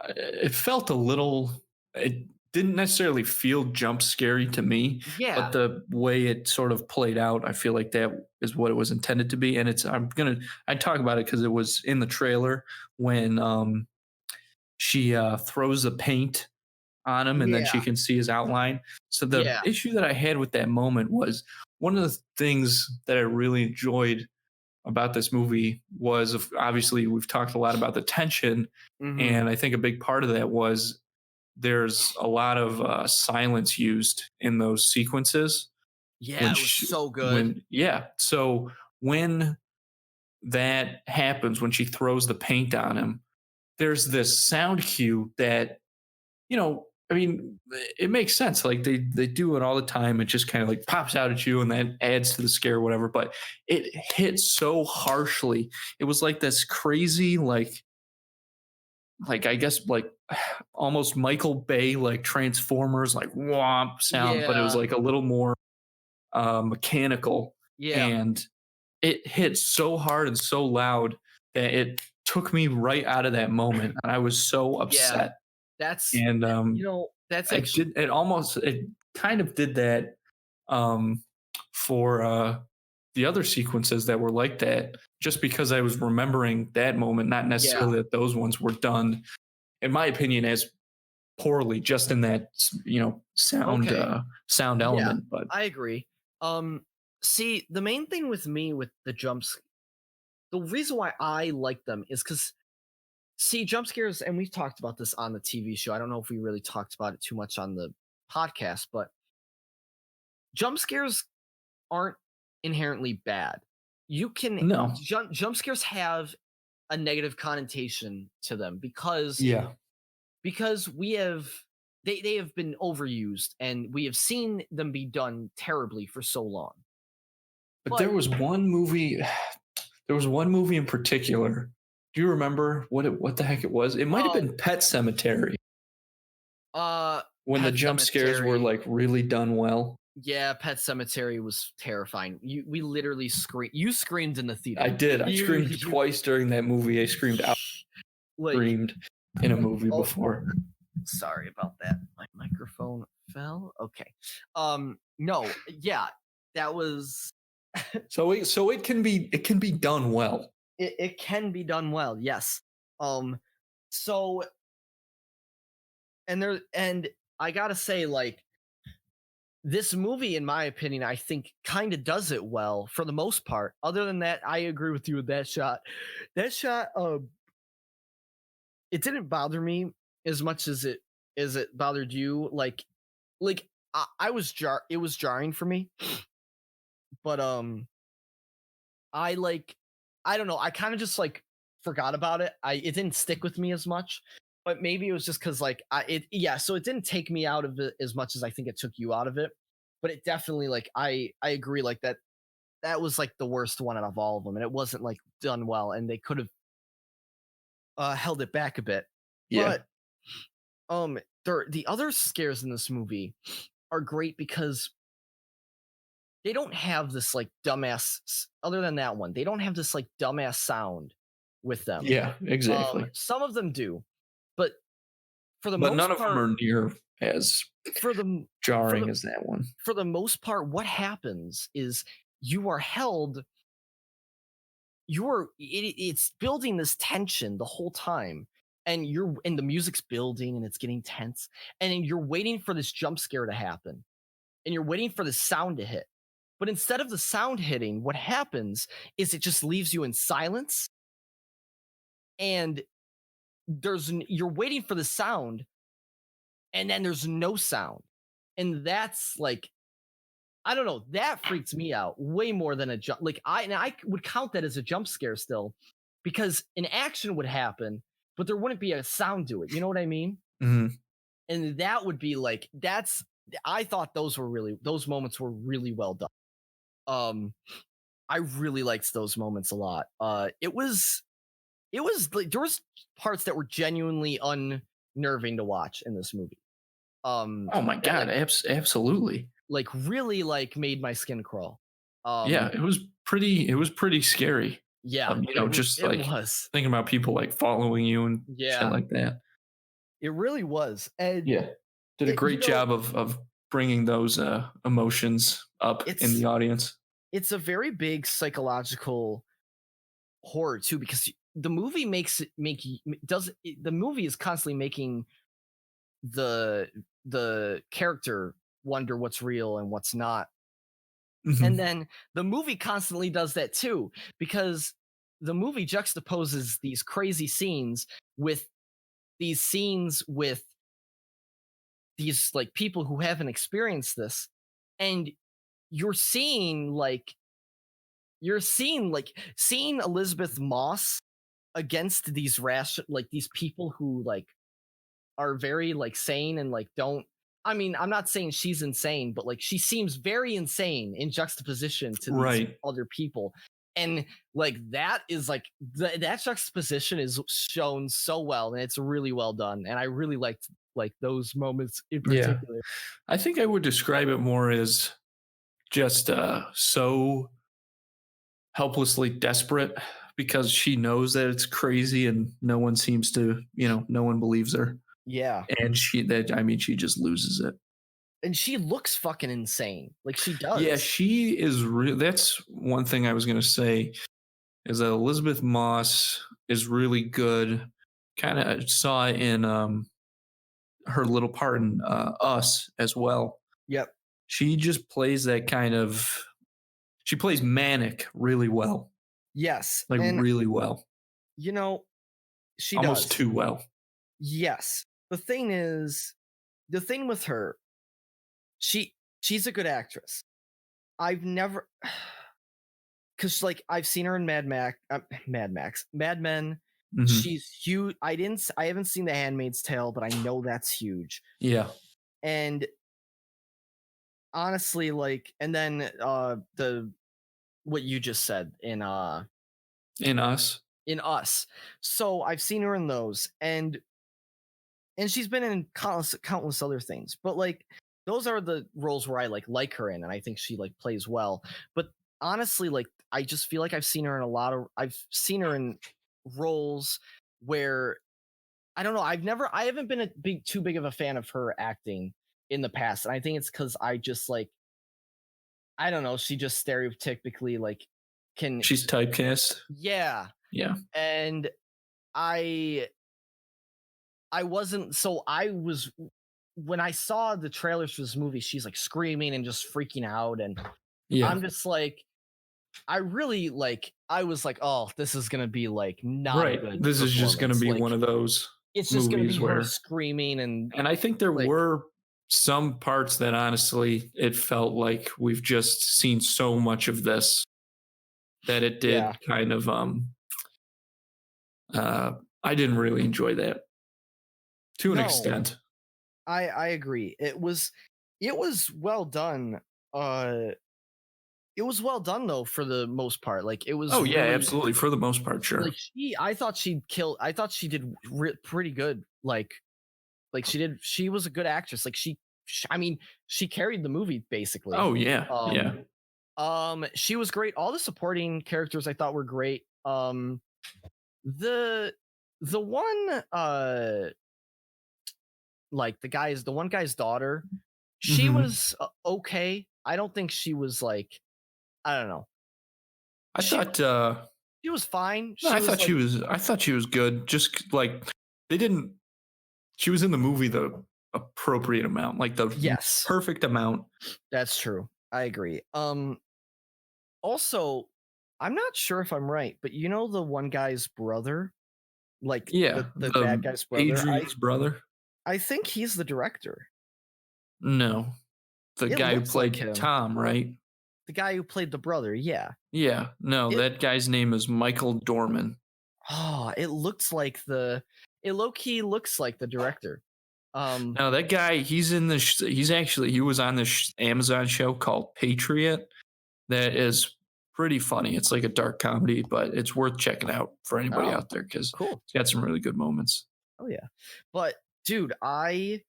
it felt a little. It didn't necessarily feel jump scary to me, but the way it sort of played out, I feel like that is what it was intended to be. And I talk about it because it was in the trailer when she throws the paint on him and then she can see his outline. So the issue that I had with that moment was one of the things that I really enjoyed about this movie was, obviously we've talked a lot about the tension, and I think a big part of that was there's a lot of silence used in those sequences. Yeah, it was so good. So when that happens, when she throws the paint on him, there's this sound cue that, I mean, it makes sense. Like they do it all the time. It just kind of like pops out at you and that adds to the scare or whatever. But it hit so harshly. It was like this crazy, like I guess like almost Michael Bay, like Transformers, like womp sound, but it was like a little more mechanical. Yeah. And it hit so hard and so loud that it took me right out of that moment. And I was so upset. That's and that's actually it kind of did that for the other sequences that were like that, just because I was remembering that moment, not necessarily that those ones were done, in my opinion, as poorly, just in that sound element. But I agree. See, the main thing with me with the jumps, the reason why I like them is because, see, jump scares, and we've talked about this on the TV show. I don't know if we really talked about it too much on the podcast, but jump scares aren't inherently bad. You can jump scares have a negative connotation to them because we have they have been overused and we have seen them be done terribly for so long. But there was one movie in particular. Do you remember what the heck it was? It might have been Pet Sematary. When the jump scares were like really done well. Yeah, Pet Sematary was terrifying. We literally screamed. You screamed in the theater. I did. I screamed twice during that movie. I screamed out. Screamed in a movie before. Sorry about that. My microphone fell. Okay. No. Yeah, that was. So it can be done well. It can be done well. Yes. So. And I gotta say, like, this movie, in my opinion, I think kind of does it well for the most part. Other than that, I agree with you with that shot. That shot, it didn't bother me as much as it bothered you. Like I was it was jarring for me. But I don't know. I kind of just like forgot about it. It didn't stick with me as much. But maybe it was just because so it didn't take me out of it as much as I think it took you out of it. But it definitely, like, I agree, like that was like the worst one out of all of them, and it wasn't like done well, and they could have held it back a bit. Yeah. But the other scares in this movie are great because they don't have this like dumbass. Other than that one, they don't have this like dumbass sound with them. Yeah, exactly. Some of them do. But for the most part, none of them are near as jarring as that one. For the most part, what happens is you are held. It's building this tension the whole time, and the music's building and it's getting tense, and you're waiting for this jump scare to happen, and you're waiting for the sound to hit. But instead of the sound hitting, what happens is it just leaves you in silence, and you're waiting for the sound, and then there's no sound. And that's like, I don't know, that freaks me out way more than a jump. Like I would count that as a jump scare still, because an action would happen, but there wouldn't be a sound to it. You know what I mean? Mm-hmm. And that would be like, I thought those moments were really well done. I really liked those moments a lot. It was like there was parts that were genuinely unnerving to watch in this movie. Oh my god, absolutely. Like really like made my skin crawl. Yeah, it was pretty scary. Yeah, it was thinking about people like following you and shit like that. It really was. And did a great job of bringing those emotions up in the audience. It's a very big psychological horror too, because the movie the movie is constantly making the character wonder what's real and what's not. Mm-hmm. And then the movie constantly does that too, because the movie juxtaposes these crazy scenes with these like people who haven't experienced this, and you're seeing Elizabeth Moss against these these people who like are very like sane and like don't. I mean, I'm not saying she's insane, but like she seems very insane in juxtaposition to these other people. And like that is like that juxtaposition is shown so well, and it's really well done. And I really liked like those moments in particular. Yeah. I think I would describe it more as just so helplessly desperate, because she knows that it's crazy and no one seems to, no one believes her. Yeah. And she just loses it. And she looks fucking insane. Like she does. Yeah, she is that's one thing I was going to say is that Elizabeth Moss is really good. Kind of saw it in her little part in Us as well. Yep. She just plays that kind of, she plays manic really well. Yes. Like really well. You know, she almost does. too well. Yes. The thing with her, she's a good actress. I've never, because like I've seen her in Mad Men. Mm-hmm. She's huge. I haven't seen The Handmaid's Tale, but I know that's huge. Yeah. And honestly, like, and then what you just said in Us. So I've seen her in those, and she's been in countless other things. But like, those are the roles where I like her in, and I think she like plays well. But honestly, like, I just feel like I've seen her in roles where I don't know. I haven't been too big of a fan of her acting in the past, and I think it's because I just like, I don't know. She just stereotypically like she's typecast. Yeah. Yeah. And I wasn't. So I was, when I saw the trailers for this movie, she's like screaming and just freaking out, and I'm just like, I was like, oh, this is gonna be like not right. good. This is just gonna be like, one of those. It's just gonna be where her screaming, and I think there were some parts that honestly it felt like we've just seen so much of this that it did kind of I didn't really enjoy that to an extent. I agree. It was well done. It was well done though for the most part. Like it was. Oh yeah, really, absolutely, for the most part, sure. Like I thought she did pretty good. Like she was a good actress. Like she carried the movie basically. Oh yeah, she was great. All the supporting characters I thought were great. The one like the one guy's daughter, she was okay. I don't think she was like, I don't know. I thought she was fine. I thought she was good. Just like she was in the movie the appropriate amount, like the perfect amount. That's true. I agree. Also, I'm not sure if I'm right, but you know the one guy's brother, like the bad guy's brother, Adrian's brother. I think he's the director. No, the guy who played Tom, right? The guy who played the brother, yeah. Yeah, no, that guy's name is Michael Dorman. Oh, it low-key looks like the director. No, that guy, he was on this Amazon show called Patriot. That is pretty funny. It's like a dark comedy, but it's worth checking out for anybody out there because it's got some really good moments. Oh yeah, but dude, I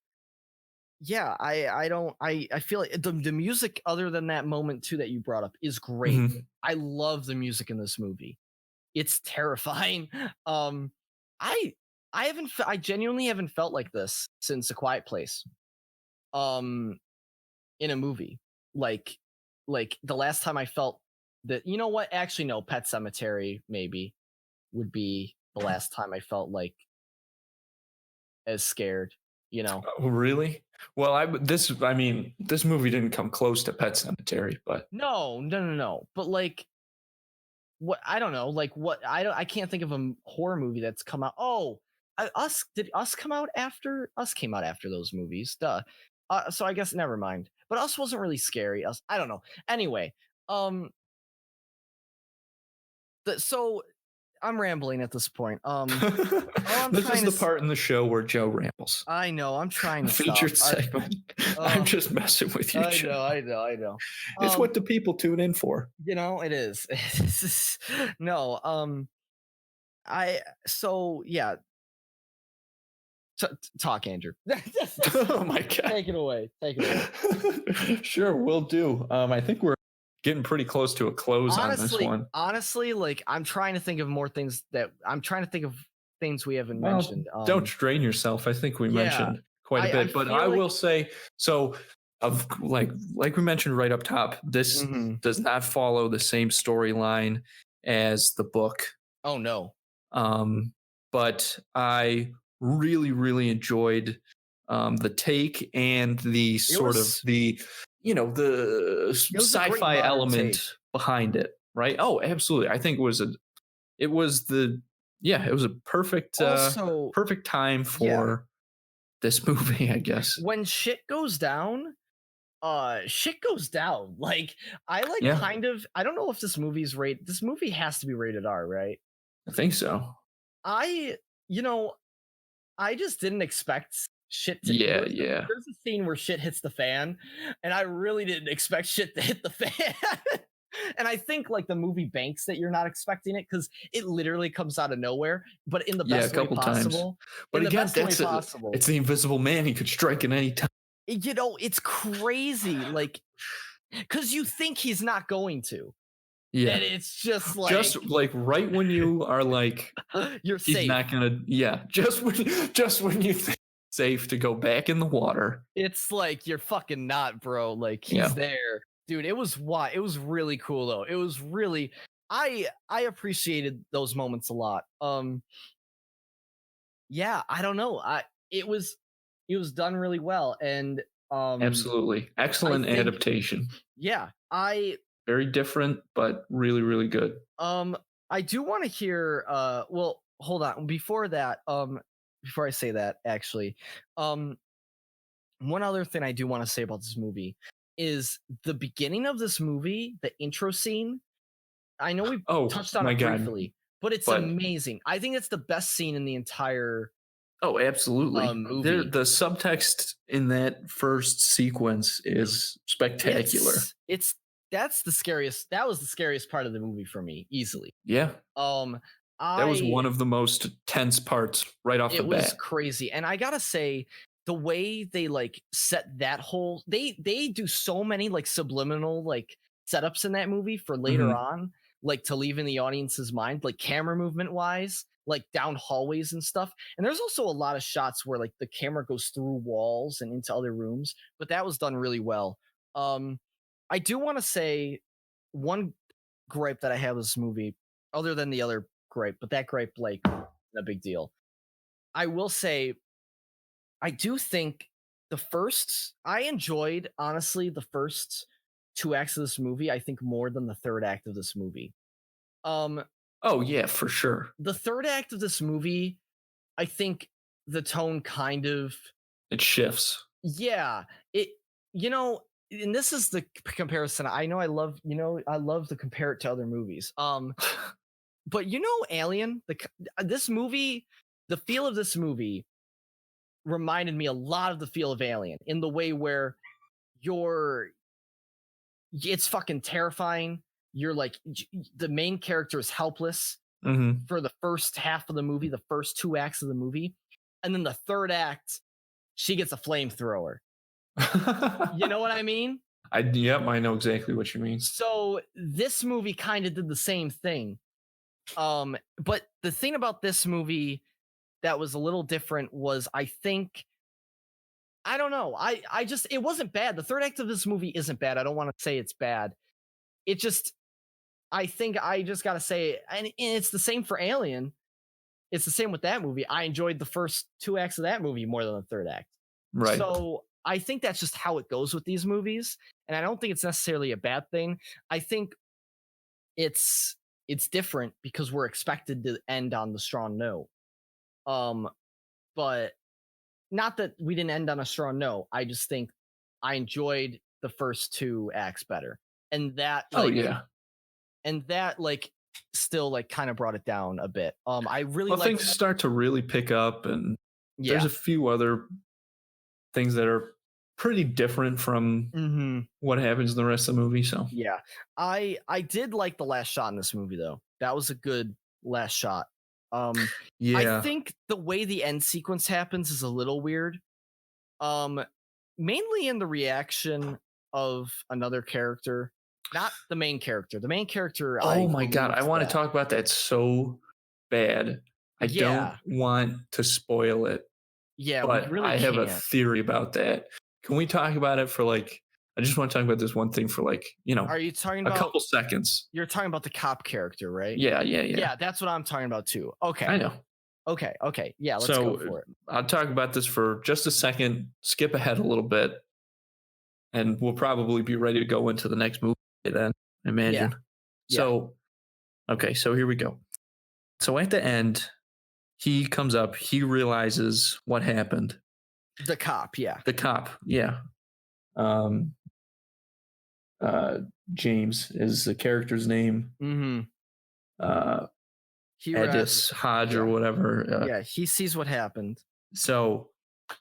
feel like the music, other than that moment too that you brought up, is great. Mm-hmm. I love the music in this movie. It's terrifying. I genuinely haven't felt like this since A Quiet Place. In a movie, like the last time I felt that, you know what? Actually, no, Pet Sematary maybe would be the last time I felt like as scared. You know? Oh, really? Well, this movie didn't come close to Pet Sematary, but no. But like, what, I don't know, like what, I can't think of a horror movie that's come out. Oh, did Us come out after? Us came out after those movies, duh. So I guess never mind. But Us wasn't really scary. I don't know. Anyway, so I'm rambling at this point. This is the part in the show where Joe rambles. I know. I'm trying to featured segment. I'm just messing with you. I know. It's what the people tune in for. You know, it is. No. Yeah. Talk, Andrew. Oh my God. Take it away. Sure, we'll do. I think we're getting pretty close to a close on this one. Honestly, like I'm trying to think of more things that I'm trying to think of things we haven't Well, mentioned. Don't strain yourself. I think we mentioned quite a bit, but I will say so. Of like we mentioned right up top, this does not follow the same storyline as the book. Oh no. But I really enjoyed the take and the sort of the sci-fi element behind it, right? Oh, absolutely. I think it was a perfect perfect time for this movie, I guess. When shit goes down, shit goes down. Like I kind of, I don't know if this movie's rated. This movie has to be rated R, right? I think so. I just didn't expect shit to. Yeah. There's a scene where shit hits the fan, and I really didn't expect shit to hit the fan. And I think like the movie banks that you're not expecting it because it literally comes out of nowhere, but in the best way possible. But again, it's the Invisible Man. He could strike at any time. It's crazy, like, because you think he's not going to. Yeah, and it's just like right when you are like you're he's safe. Not gonna. Yeah, just when you think it's safe to go back in the water, it's like you're fucking not, bro. Like he's there. Dude, it was really cool though. It was really I appreciated those moments a lot. Yeah, I don't know. It was done really well, and absolutely excellent adaptation. Yeah, very different, but really good. I do want to hear. Well, hold on. Before that, before I say that, actually, one other thing I do want to say about this movie is the beginning of this movie, the intro scene. I know we touched on it briefly, but it's amazing. I think it's the best scene in the entire. Oh, absolutely. Movie. The subtext in that first sequence is spectacular. That's the scariest. That was the scariest part of the movie for me, easily. Yeah. That was one of the most tense parts right off the bat. It was crazy, and I gotta say, the way they like set that whole they do so many like subliminal like setups in that movie for later on, like to leave in the audience's mind, like camera movement wise, like down hallways and stuff. And there's also a lot of shots where like the camera goes through walls and into other rooms, but that was done really well. I do want to say one gripe that I have with this movie, other than the other gripe, but that gripe like a big deal. I will say I do think I enjoyed, honestly, the first 2 acts of this movie, I think, more than the third act of this movie. Oh, yeah, for sure. The third act of this movie, I think the tone kind of... It shifts. Yeah. And this is the comparison. I know I love to compare it to other movies. But Alien, this movie, the feel of this movie reminded me a lot of the feel of Alien in the way where it's fucking terrifying. You're like, the main character is helpless for the first half of the movie, the first 2 acts of the movie. And then the third act, she gets a flamethrower. You know what I mean? I know exactly what you mean. So this movie kind of did the same thing. But the thing about this movie that was a little different was, I think, I don't know. It wasn't bad. The third act of this movie isn't bad. I don't want to say it's bad. It just, I think I just got to say, and it's the same for Alien. It's the same with that movie. I enjoyed the first 2 acts of that movie more than the third act. Right. So I think that's just how it goes with these movies. And I don't think it's necessarily a bad thing. I think it's different because we're expected to end on the strong note. But not that we didn't end on a strong note. I just think I enjoyed the first 2 acts better. And that still kind of brought it down a bit. I really like things start to really pick up, and there's a few other things that are pretty different from what happens in the rest of the movie. So yeah, I did like the last shot in this movie though. That was a good last shot. I think the way the end sequence happens is a little weird. Mainly in the reaction of another character, not the main character. The main character. Oh my god, I want to talk about that so bad. I don't want to spoil it. Yeah, but we really I have a can't. theory about that. Can we talk about it for like? I just want to talk about this one thing for like, Are you talking about a couple seconds? You're talking about the cop character, right? Yeah. Yeah, that's what I'm talking about too. Okay. I know. Okay. Yeah, let's go for it. I'll talk about this for just a second. Skip ahead a little bit, and we'll probably be ready to go into the next movie then. I imagine. Yeah. So, okay. So here we go. So at the end, he comes up. He realizes what happened. The cop. Yeah. James is the character's name. Mm-hmm. Edis Hodge or whatever. He sees what happened. So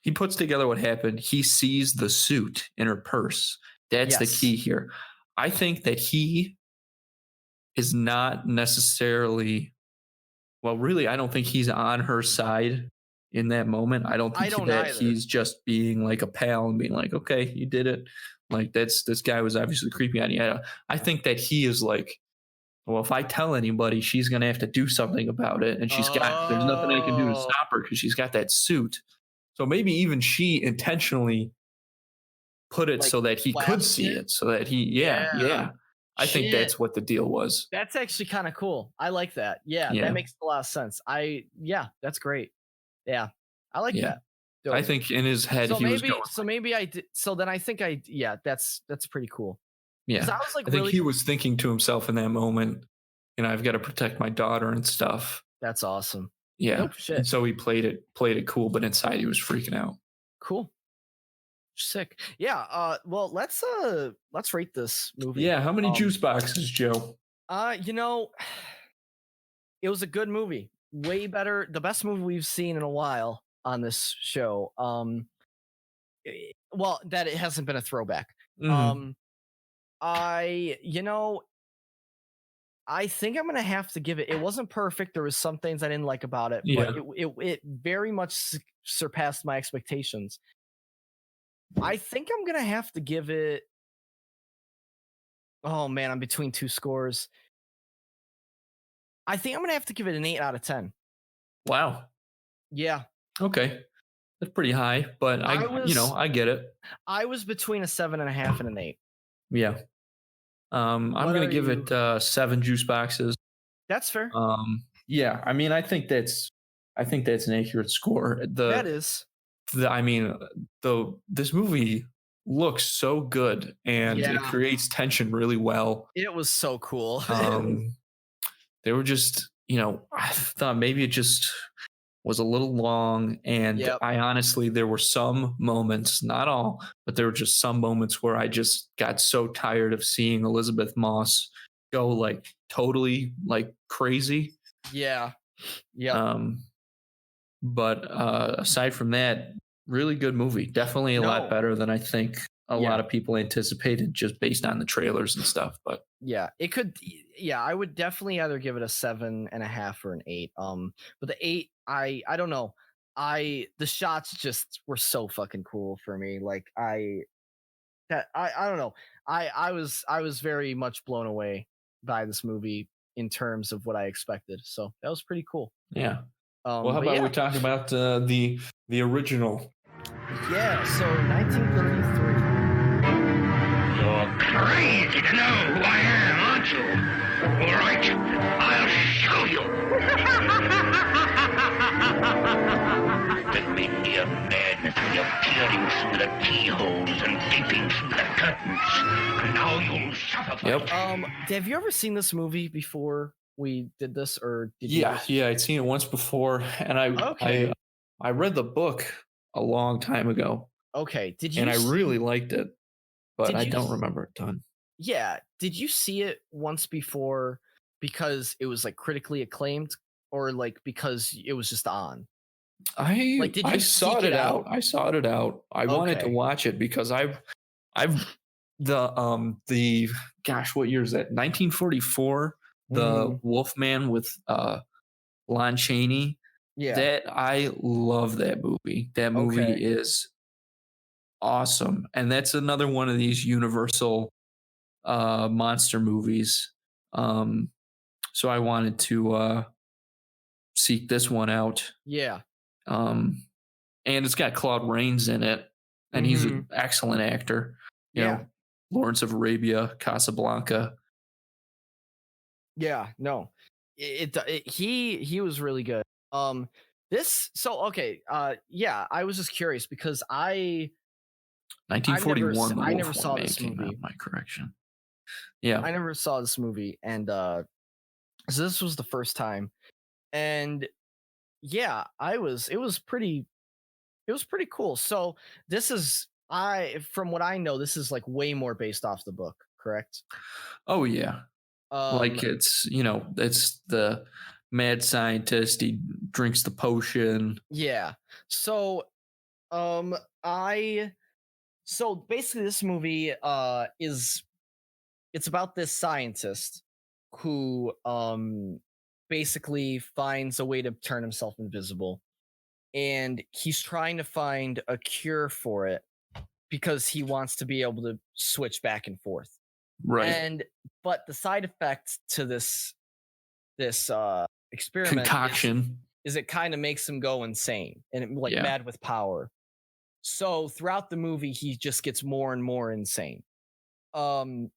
he puts together what happened. He sees the suit in her purse. That's the key here. I think that he is not necessarily, well, really, I don't think he's on her side in that moment. I don't think he's just being like a pal and being like, okay, you did it. Like this guy was obviously creepy on you. I think that he is like, well, if I tell anybody, she's going to have to do something about it. And there's nothing I can do to stop her because she's got that suit. So maybe even she intentionally put it so that he could see it. So that I think that's what the deal was. That's actually kind of cool. I like that. Yeah, that makes a lot of sense. That's great. Yeah, I like that. Dope. I think in his head was going. So maybe I did. So then I think that's pretty cool. Yeah, I was like, I think he was thinking to himself in that moment, I've got to protect my daughter and stuff. That's awesome. Yeah, nope, shit. And so he played it cool, but inside he was freaking out. Cool. Sick. Yeah. Well, let's rate this movie. Yeah. How many juice boxes, Joe? It was a good movie. Way better. The best movie we've seen in a while on this show. Well, that it hasn't been a throwback. Mm-hmm. I think I'm gonna have to give it. It wasn't perfect. There was some things I didn't like about it, but it very much surpassed my expectations. I think I'm gonna have to give it. Oh man, I'm between two scores. I think I'm gonna have to give it an 8 out of 10. Wow. Yeah. Okay. That's pretty high, but I get it. I was between a 7.5 and an 8. Yeah. I'm gonna give it 7 juice boxes. That's fair. Yeah. I mean, I think that's an accurate score. That is. This movie looks so good and it creates tension really well. It was so cool. They were just, I thought maybe it just was a little long, and I honestly, there were some moments, not all, but there were just some moments where I just got so tired of seeing Elizabeth Moss go like totally like crazy. Yeah. But aside from that, really good movie. Definitely a lot better than I think a lot of people anticipated just based on the trailers and stuff. But it could. Yeah, I would definitely either give it a 7.5 or an 8. But the 8, I don't know. The shots just were so fucking cool for me. Like I don't know. I was very much blown away by this movie in terms of what I expected. So that was pretty cool. Yeah. Well, how about we talk about the original? Yeah, so 1933. You're crazy to know who I am, aren't you? All right, I'll show you. The wind of madness, you're peering through the keyholes and gaping through the curtains. And now you'll suffer for it. Have you ever seen this movie before we did this, or did you? Yeah, I'd seen it once before, and I read the book a long time ago. Okay, did you? And I really liked it, but I don't remember a ton. Yeah, did you see it once before because it was like critically acclaimed, or like because it was just on? I sought it out. I sought it out. I wanted to watch it because the gosh, what year is that? 1944. The Wolfman with Lon Chaney. Yeah, that I love that movie. That movie is awesome, and that's another one of these Universal monster movies. So I wanted to seek this one out. Yeah. And it's got Claude Rains in it, and he's an excellent actor. You know, Lawrence of Arabia, Casablanca. Yeah, no. He was really good. I was just curious because 1941. I never saw this came movie. out, my correction. Yeah. I never saw this movie, and so this was the first time. And yeah, it was pretty cool. So this is from what I know, this is like way more based off the book, correct? Oh yeah. Like it's the mad scientist, he drinks the potion. Yeah. So so basically this movie it's about this scientist who basically finds a way to turn himself invisible, and he's trying to find a cure for it because he wants to be able to switch back and forth. Right. But the side effect to this experiment concoction is it kind of makes him go insane and mad with power. So throughout the movie, he just gets more and more insane. And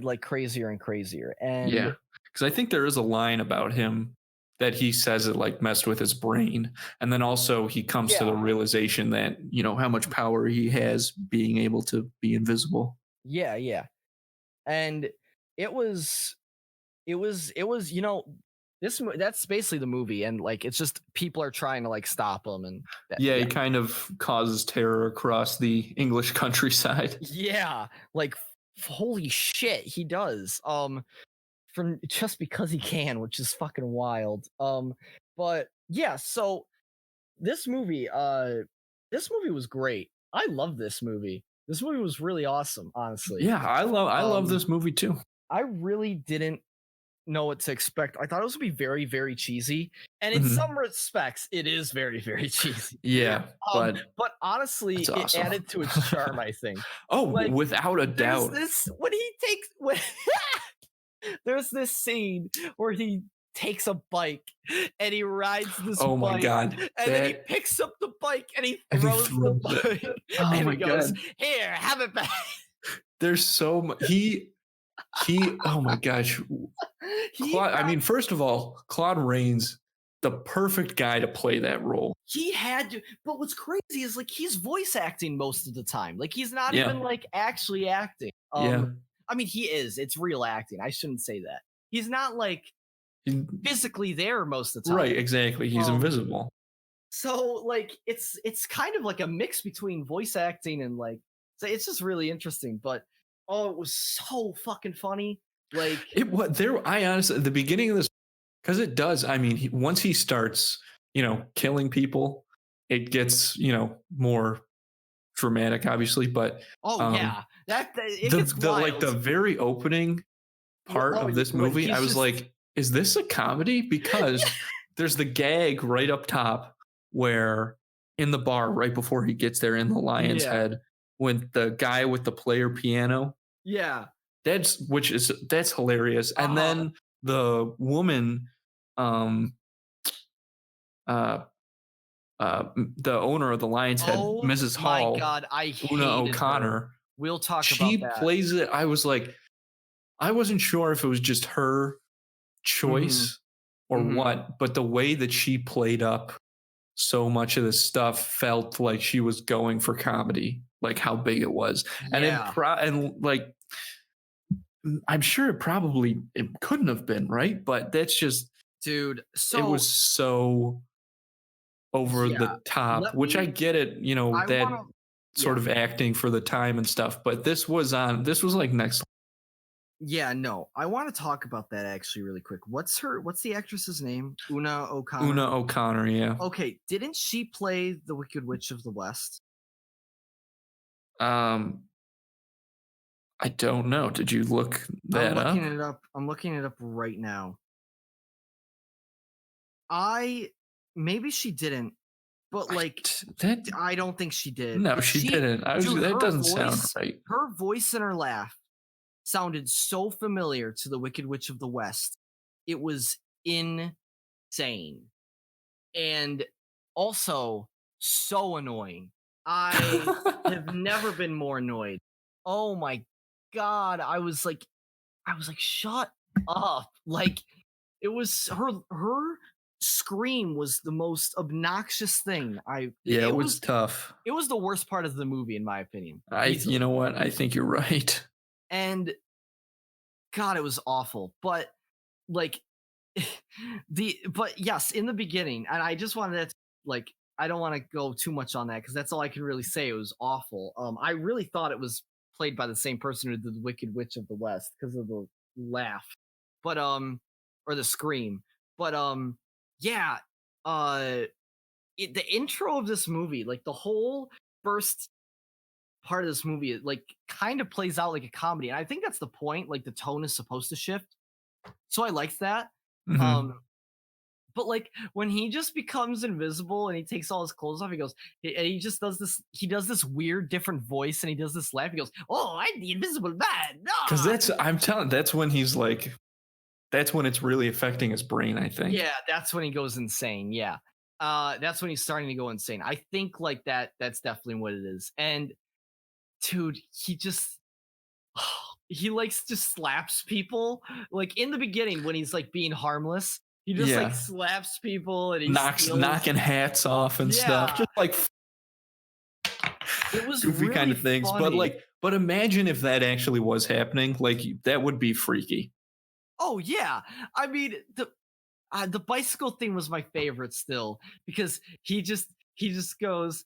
like crazier and crazier. And yeah, because I think there is a line about him that he says it like messed with his brain, and then also he comes to the realization that how much power he has being able to be invisible. Yeah. And it was that's basically the movie, and like it's just people are trying to like stop him, and he kind of causes terror across the English countryside. Yeah, like holy shit, he does. From just because he can, which is fucking wild. But yeah, so this movie was great. I love this movie. This movie was really awesome, honestly. Yeah, I love this movie too. I really didn't know what to expect. I thought it was gonna be very, very cheesy, and in some respects, it is very, very cheesy. Yeah, but honestly, it added to its charm, I think. Oh, like, without a doubt. There's this scene where he takes a bike and he rides this bike. Oh my god! And then he picks up the bike and he throws the bike. Oh and my he goes, god! Here, have it back. There's so much. He. Oh my gosh! I mean, first of all, Claude Rains, the perfect guy to play that role. He had to, but what's crazy is like he's voice acting most of the time. Like he's not even like actually acting. I mean, he is. It's real acting. I shouldn't say that. He's not like physically there most of the time. Right, exactly. He's invisible. So like it's kind of like a mix between voice acting and like, so it's just really interesting. But it was so fucking funny. Like I honestly, at the beginning of this, because it does. I mean, once he starts, killing people, it gets more dramatic, obviously. But it gets wild. Like the very opening part of this movie, I was like, is this a comedy? Because there's the gag right up top where in the bar right before he gets there in the lion's head, when the guy with the player piano. Yeah. That's hilarious. And then the woman, the owner of the Lion's Head, Mrs. Hall, my God, I hated Una O'Connor. Her. We'll talk about that. She plays it. I was like, I wasn't sure if it was just her choice or what, but the way that she played up so much of this stuff felt like she was going for comedy, like how big it was. And like, I'm sure it couldn't have been, right? But that's just, dude, so it was so over the top, which I get it, sort of acting for the time and stuff, but this was like next. Yeah, no, I want to talk about that actually really quick. What's the actress's name? Una O'Connor. Una O'Connor, yeah. Okay, didn't she play the Wicked Witch of the West? I don't know. Did you look that up? I'm looking it up right now. Maybe she didn't, but like I don't think she did. No, she didn't. That doesn't sound right. Her voice and her laugh sounded so familiar to the Wicked Witch of the West. It was insane. insane. And also so annoying. I have never been more annoyed. Oh my god, I was like, shut up. Like, it was her scream was the most obnoxious thing. It was tough. It was the worst part of the movie, in my opinion. You know what? I think you're right. And God, it was awful. But like but yes, in the beginning, and I just wanted to like, I don't want to go too much on that because that's all I can really say. It was awful. I really thought it was played by the same person who did the Wicked Witch of the West because of the laugh, but or the scream. But yeah, the intro of this movie, like the whole first part of this movie, it like kind of plays out like a comedy, and I think that's the point. Like the tone is supposed to shift, so I liked that. Mhm. But like when he just becomes invisible and he takes all his clothes off, he goes, and he just does this. He does this weird, different voice, and he does this laugh. He goes, "Oh, I'm the Invisible Man." Because I'm telling, that's when he's like, that's when it's really affecting his brain, I think. Yeah, that's when he goes insane. Yeah, that's when he's starting to go insane. I think like that. That's definitely what it is. And dude, he just. He likes just slaps people like in the beginning when he's like being harmless. He just like slaps people and he knocking hats off and stuff. Just like it was goofy really kind of things. funny. But imagine if that actually was happening. Like that would be freaky. Oh yeah, I mean the bicycle thing was my favorite still because he just goes.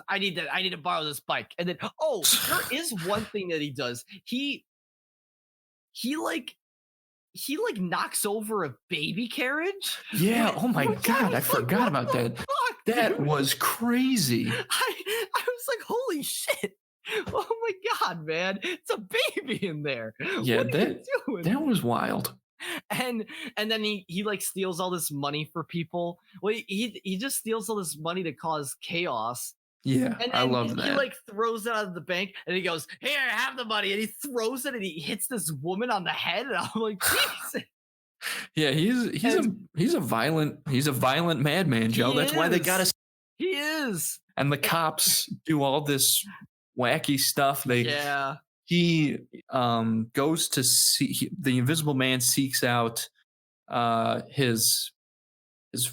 I need to borrow this bike, and then there is one thing that he does. He knocks over a baby carriage. Yeah. Oh my god, I forgot about that. That was crazy. I was like, holy shit. Oh my god, man. It's a baby in there. Yeah, what are you doing? That was wild. And then he like steals all this money for people. Well, he just steals all this money to cause chaos. Yeah, and I love that. He like throws it out of the bank and he goes, "Here, have the money." And he throws it and he hits this woman on the head. And I'm like, Jesus. Yeah, he's a violent madman, Joe. That's why they gotta. He is. And the cops do all this wacky stuff. He goes to see the Invisible Man seeks out his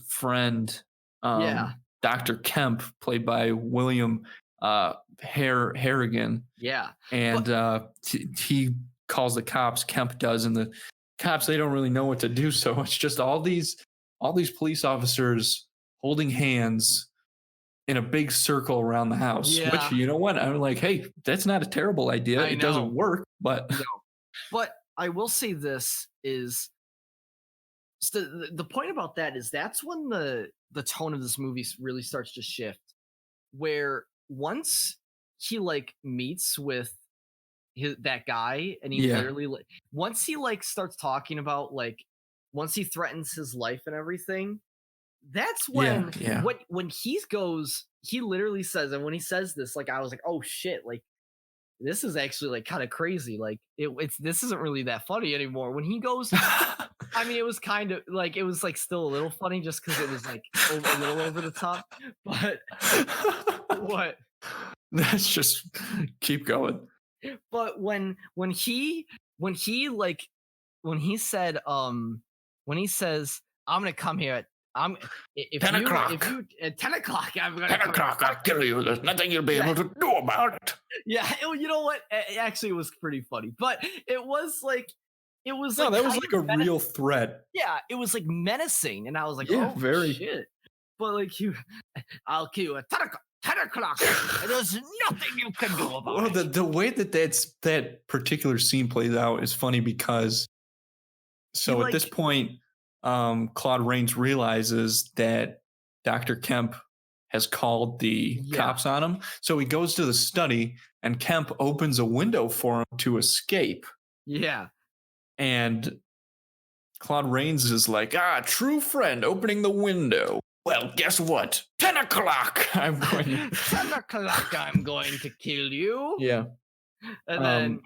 friend Dr. Kemp, played by William Harrigan. Yeah. And he calls the cops, Kemp does, and the cops, they don't really know what to do. So it's just all these police officers holding hands in a big circle around the house, which, you know what? I'm like, hey, that's not a terrible idea. It doesn't work, but. No. But I will say this is the point about that is that's when the tone of this movie really starts to shift, where once he like meets with that guy and he literally like, once he like starts talking about like once he threatens his life and everything, that's when when he goes, he literally says, and when he says this, like I was like, oh shit, like this is actually like kind of crazy, like this isn't really that funny anymore. When he goes I mean, it was kind of like, it was like still a little funny just because it was like a little over the top, but what? That's just keep going. But when he says, I'm gonna come here at 10 o'clock. At 10 o'clock, I'm gonna 10 o'clock, I'll kill you. There's nothing you'll be able to do about it. Yeah, you know what? Actually, it was pretty funny, but it was like. That was like a real threat. Yeah, it was like menacing, and I was like, very shit. But like I'll kill you at 10 o'clock. And there's nothing you can do about it. The way that particular scene plays out is funny because at this point, Claude Rains realizes that Dr. Kemp has called the cops on him. So he goes to the study, and Kemp opens a window for him to escape. Yeah. And Claude Rains is like, true friend opening the window. Well, guess what? 10 o'clock. 10 o'clock, I'm going to kill you. Yeah. And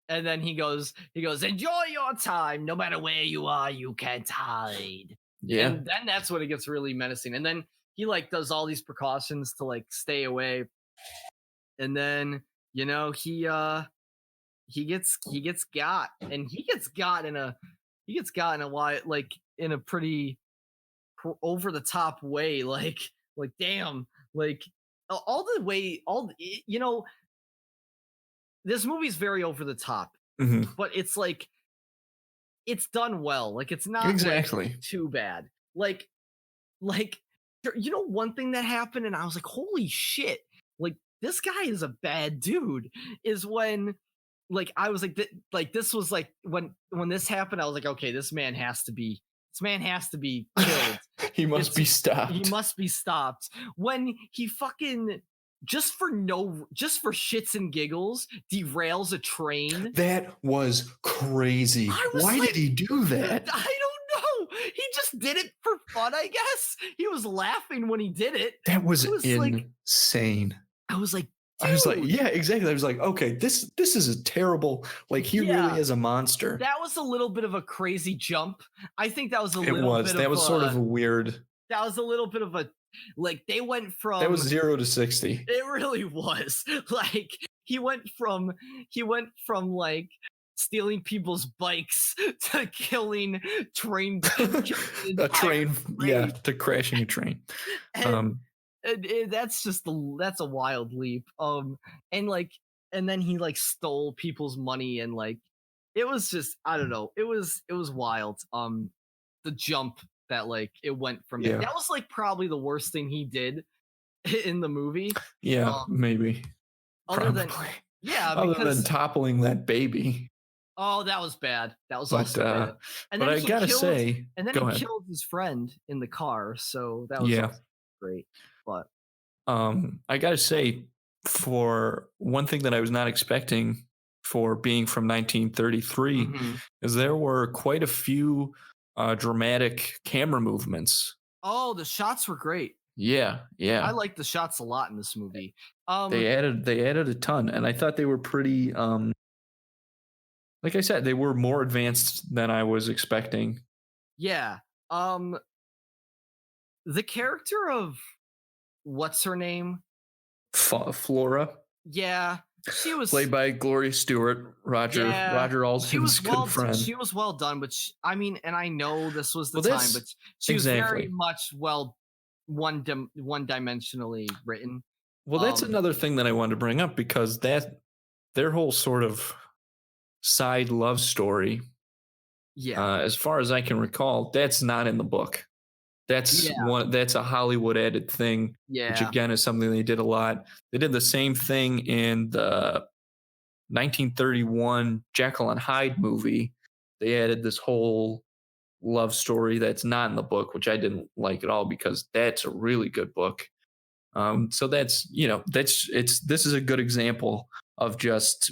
then he goes, enjoy your time. No matter where you are, you can't hide. Yeah. And then that's when it gets really menacing. And then he like does all these precautions to like stay away. And then, you know, he gets got, and he gets got in a why, like in a pretty over the top way, like damn, like all the way, you know, this movie's very over the top, but it's like it's done well. Like it's not exactly like, too bad. Like you know, one thing that happened, and I was like, holy shit, like this guy is a bad dude, is when like I was like this was like when this happened, I was like, okay, this man has to be killed. He must be stopped. He must be stopped. When he fucking just for shits and giggles derails a train. That was crazy. Why did he do that? I don't know. He just did it for fun, I guess. He was laughing when he did it. That was insane. I was like, dude. I was like, yeah, exactly. I was like, okay, this is a terrible, like he really is a monster. That was a little bit of a crazy jump. I think that was a sort of a weird. That was a little bit of a, like they went from. That was 0 to 60. It really was. Like he went from like stealing people's bikes to killing to crashing a train. That's a wild leap. And then he like stole people's money, and like it was just, I don't know, it was wild. The jump that like it went from that was like probably the worst thing he did in the movie. Yeah, maybe. Other than toppling that baby. Oh, that was bad. That was also bad. And but I gotta say, and then he killed his friend in the car, so that was great. But I gotta say, for one thing that I was not expecting for being from 1933 is there were quite a few dramatic camera movements. Oh, the shots were great. Yeah. I liked the shots a lot in this movie. They added a ton, and I thought they were pretty. Like I said, they were more advanced than I was expecting. Yeah. The character of what's her name? Flora. Yeah, she was played by Gloria Stewart, Roger Alton's good friend. She was well done, but I mean, and I know this was the time, but she was very much one-dimensionally written. Well, that's another thing that I wanted to bring up, because their whole sort of side love story, as far as I can recall, that's not in the book. That's a Hollywood added thing, which again is something they did a lot. They did the same thing in the 1931 Jekyll and Hyde movie. They added this whole love story that's not in the book, which I didn't like at all, because that's a really good book. So this is a good example of just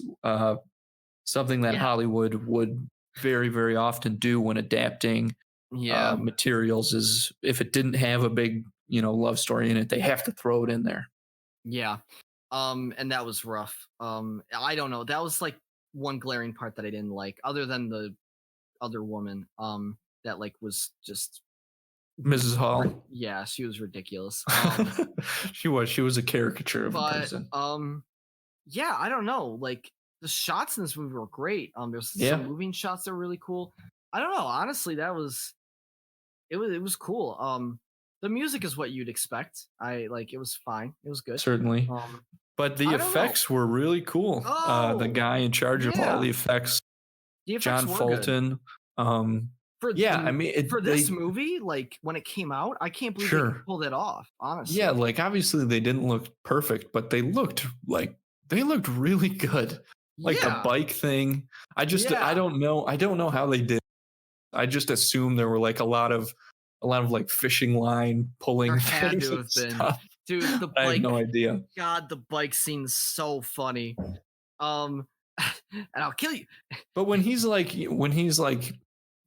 something that Hollywood would very, very often do when adapting materials, is if it didn't have a big, love story in it, they have to throw it in there. Yeah. And that was rough. I don't know. That was like one glaring part that I didn't like, other than the other woman, that like was just Mrs. Hall. Yeah, she was ridiculous. She was a caricature of a person. Yeah, I don't know. Like the shots in this movie were great. There's some moving shots that were really cool. I don't know. Honestly, it was cool. The music is what you'd expect. It was fine. It was good. Certainly. But the effects were really cool. The guy in charge of all the effects, John Fulton. For this movie, like when it came out, I can't believe they pulled it off. Honestly, yeah, like obviously they didn't look perfect, but they looked really good. Like the bike thing, I don't know how they did. I just assumed there were like a lot of like fishing line pulling. There had to have been, dude. The bike, I have no idea. God, the bike scene's so funny. And I'll kill you. But when he's like,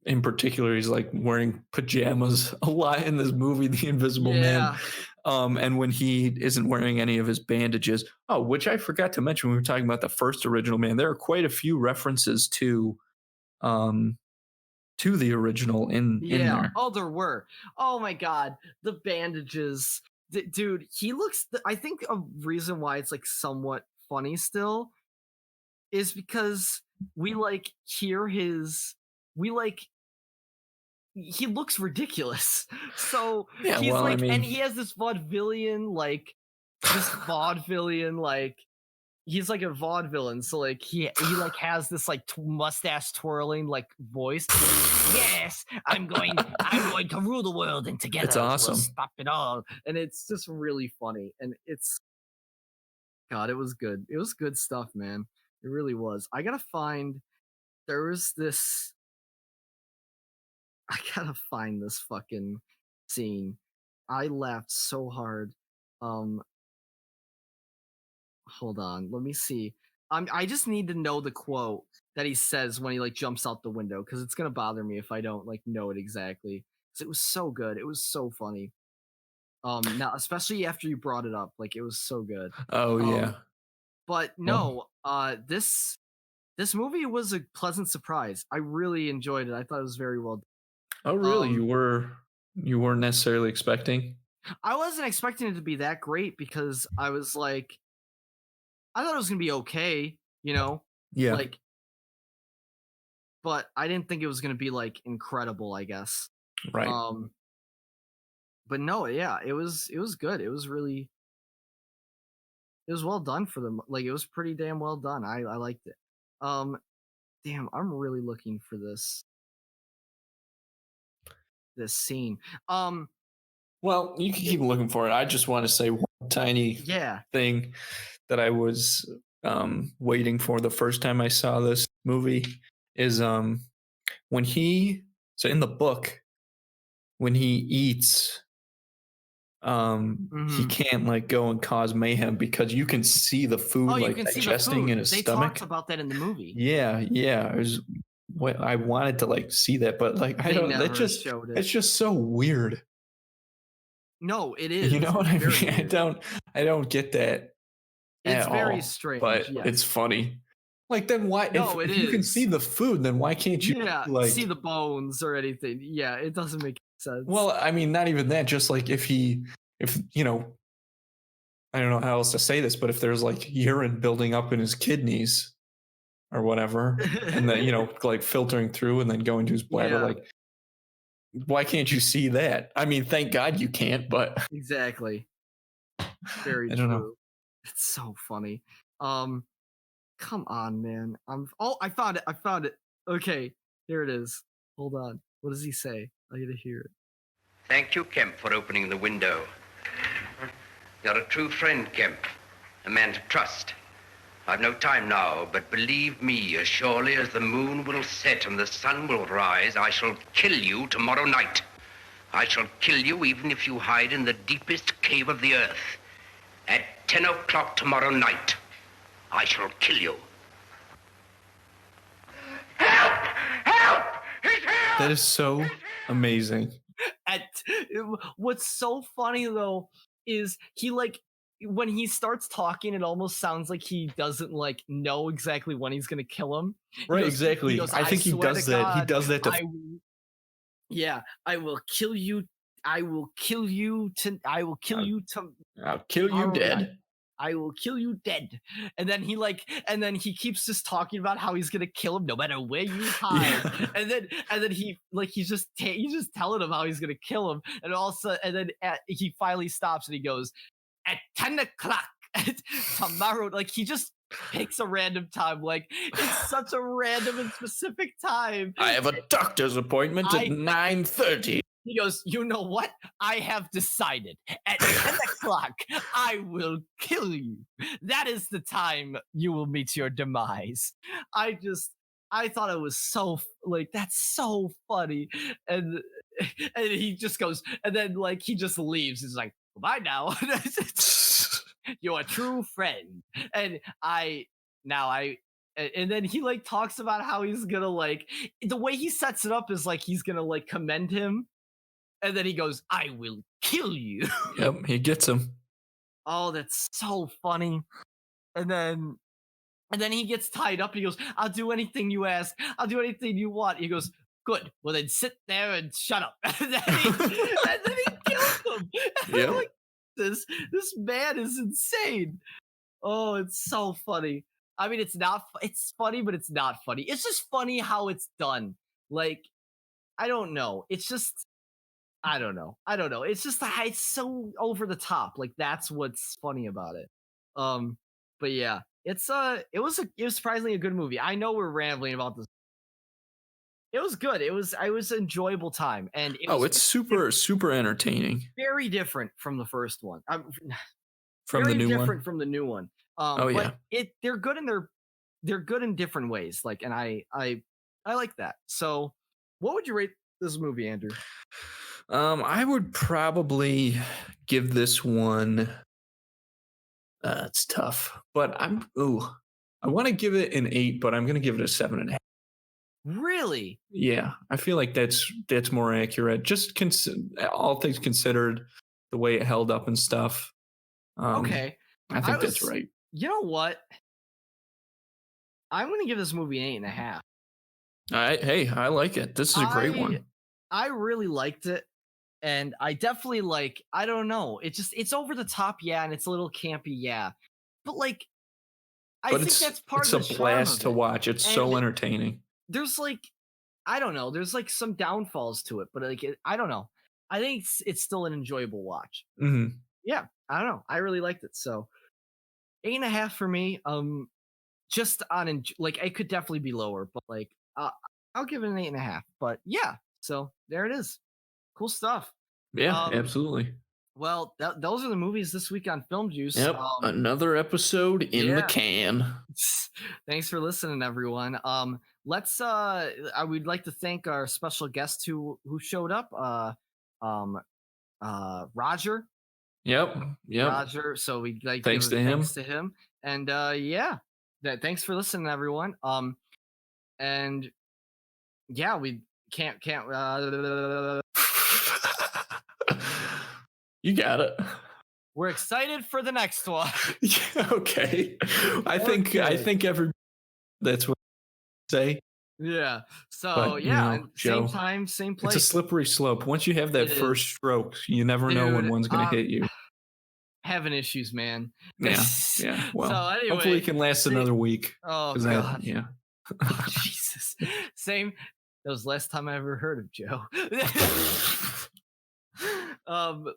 in particular, he's like wearing pajamas a lot in this movie, The Invisible Man. And when he isn't wearing any of his bandages. Oh, which I forgot to mention when we were talking about the first original Man. There are quite a few references to to the original in there. Oh, there were. Oh my god, the bandages, dude. He looks. I think a reason why it's like somewhat funny still is because we like hear his. We like. He looks ridiculous. So Yeah, he's well, like, I mean, and he has this vaudevillian like he's like a vaudevillain, so like he like has this like mustache twirling like voice. Yes, I'm going to rule the world, and together it's awesome. we'll stop it all. And it's just really funny, and it's God, it was good. It was good stuff, man. It really was. I gotta find. There was this. I gotta find this fucking scene. I laughed so hard. Hold on, let me see. I just need to know the quote that he says when he like jumps out the window, because it's gonna bother me if I don't like know it exactly. Because it was so good. It was so funny. Now especially after you brought it up, like it was so good. Oh yeah. But no, this movie was a pleasant surprise. I really enjoyed it. I thought it was very well done. Oh really? You weren't necessarily expecting? I wasn't expecting it to be that great, because I was like, I thought it was gonna be okay, you know? Yeah. Like, but I didn't think it was gonna be like incredible, I guess. Right. But no, yeah, it was good. It was well done for them. Like it was pretty damn well done. I liked it. Damn, I'm really looking for this scene. Well, you can keep looking for it. I just want to say one tiny thing that I was waiting for the first time I saw this movie is when in the book, when he eats, he can't like go and cause mayhem because you can see the food digesting in his stomach. They talked about that in the movie. Yeah. It was what I wanted to like see that, but like I don't. That just showed it. It's just so weird. No, it is. You know what I mean? I don't get that. It's very strange, but it's funny. Like then why? If you can see the food, then why can't you see the bones or anything? Yeah, it doesn't make sense. Well, I mean, not even that. Just like if you know, I don't know how else to say this, but if there's like urine building up in his kidneys or whatever, and then like filtering through and then going to his bladder, like. Why can't you see that? I mean, thank God you can't, but exactly. Very true. I don't know. It's so funny. Come on, man. I found it. Okay, here it is. Hold on. What does he say? I gotta hear it. Thank you, Kemp, for opening the window. You're a true friend, Kemp. A man to trust. I've no time now, but believe me, as surely as the moon will set and the sun will rise, I shall kill you tomorrow night. I shall kill you even if you hide in the deepest cave of the earth. At 10 o'clock tomorrow night, I shall kill you. Help! Help! He's here! That is so amazing. What's so funny, though, is he like... when he starts talking, it almost sounds like he doesn't like know exactly when he's gonna kill him. Right, exactly. I think he does that. He does that to. I will kill you. I will kill you to. I will kill you to. I'll kill you dead. I will kill you dead. And then he keeps just talking about how he's gonna kill him no matter where you hide. Yeah. And then he's just telling him how he's gonna kill him. And also, and then he finally stops and he goes, at 10 o'clock tomorrow. Like he just picks a random time. Like it's such a random and specific time. I have a doctor's appointment at 9:30. He goes, you know what? I have decided. At 10 o'clock, I will kill you. That is the time you will meet your demise. I thought it was so, like, that's so funny. And he just goes, and then, like, he just leaves. He's like, goodbye now. You're a true friend. And then he, like, talks about how he's gonna, like, the way he sets it up is, like, he's gonna, like, commend him. And then he goes, I will kill you. Yep, he gets him. Oh, that's so funny. And then he gets tied up and he goes, I'll do anything you ask. I'll do anything you want. He goes, Good. Well, then sit there and shut up. And then he kills them. Yeah. Like, this man is insane. Oh, it's so funny. I mean, it's funny, but it's not funny. It's just funny how it's done. Like, I don't know. It's just, I don't know. It's just, it's so over the top. Like, that's what's funny about it. But yeah, it was surprisingly a good movie. I know we're rambling about this. It was good. It was an enjoyable time, and it's super entertaining. Very different from the first one. From the new one. From the new one. Yeah. But they're good in different ways. Like, and I like that. So, what would you rate this movie, Andrew? I would probably give this one. It's tough, but I want to give it an 8, but I'm going to give it a 7.5. Really? Yeah, I feel like that's more accurate. Just all things considered, the way it held up and stuff. Okay, I think that's right. You know what? I'm going to give this movie an 8.5. Hey, I like it. This is a great one. I really liked it, and I definitely like. I don't know. It's over the top, yeah, and it's a little campy, yeah, but like, I think that's part of the charm. It's a blast to watch. It's so entertaining. There's like, I don't know. There's like some downfalls to it, but like, I don't know. I think it's still an enjoyable watch. Mm-hmm. Yeah, I don't know. I really liked it. So 8.5 for me. Just on like, it could definitely be lower, but like, I'll give it an 8.5. But yeah, so there it is. Cool stuff. Yeah, absolutely. Well, those are the movies this week on Film Juice. Yep, another episode in the can. Thanks for listening, everyone. We'd like to thank our special guest who showed up. Roger. Yep. Roger. So we'd like thanks to him. And thanks for listening, everyone. And yeah, we can't. You got it. We're excited for the next one. Yeah, okay. I think that's what I say. Yeah. So but, Joe, same time, same place. It's a slippery slope. Once you have that first stroke, you never know when one's going to hit you. Having issues, man. Yeah. Well, so anyway, hopefully it can last another week. Oh God. Yeah. Oh, Jesus. That was the last time I ever heard of Joe.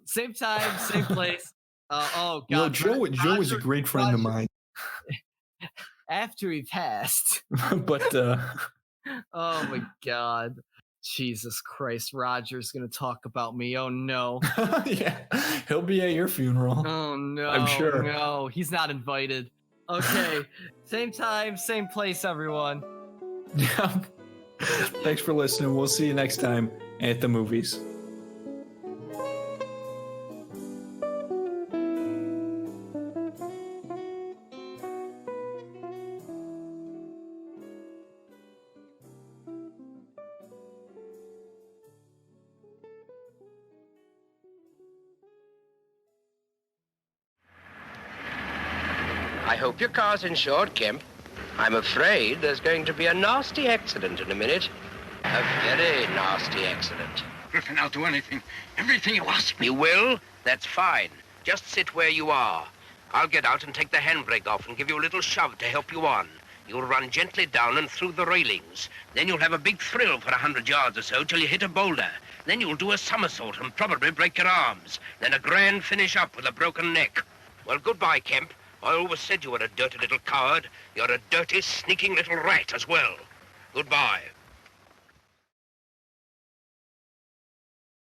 Same time, same place. Oh God. Joe is a great friend of mine. After he passed. But oh my God. Jesus Christ, Roger's gonna talk about me. Oh no. Yeah, he'll be at your funeral. Oh no. I'm sure. No, he's not invited. Okay. Same time, same place, everyone. Yeah. Thanks for listening. We'll see you next time at the movies. I hope your car's insured, Kemp. I'm afraid there's going to be a nasty accident in a minute. A very nasty accident. Griffin, I'll do anything. Everything you ask me. You will? That's fine. Just sit where you are. I'll get out and take the handbrake off and give you a little shove to help you on. You'll run gently down and through the railings. Then you'll have a big thrill for 100 yards or so till you hit a boulder. Then you'll do a somersault and probably break your arms. Then a grand finish up with a broken neck. Well, goodbye, Kemp. I always said you were a dirty little coward. You're a dirty, sneaking little rat as well. Goodbye.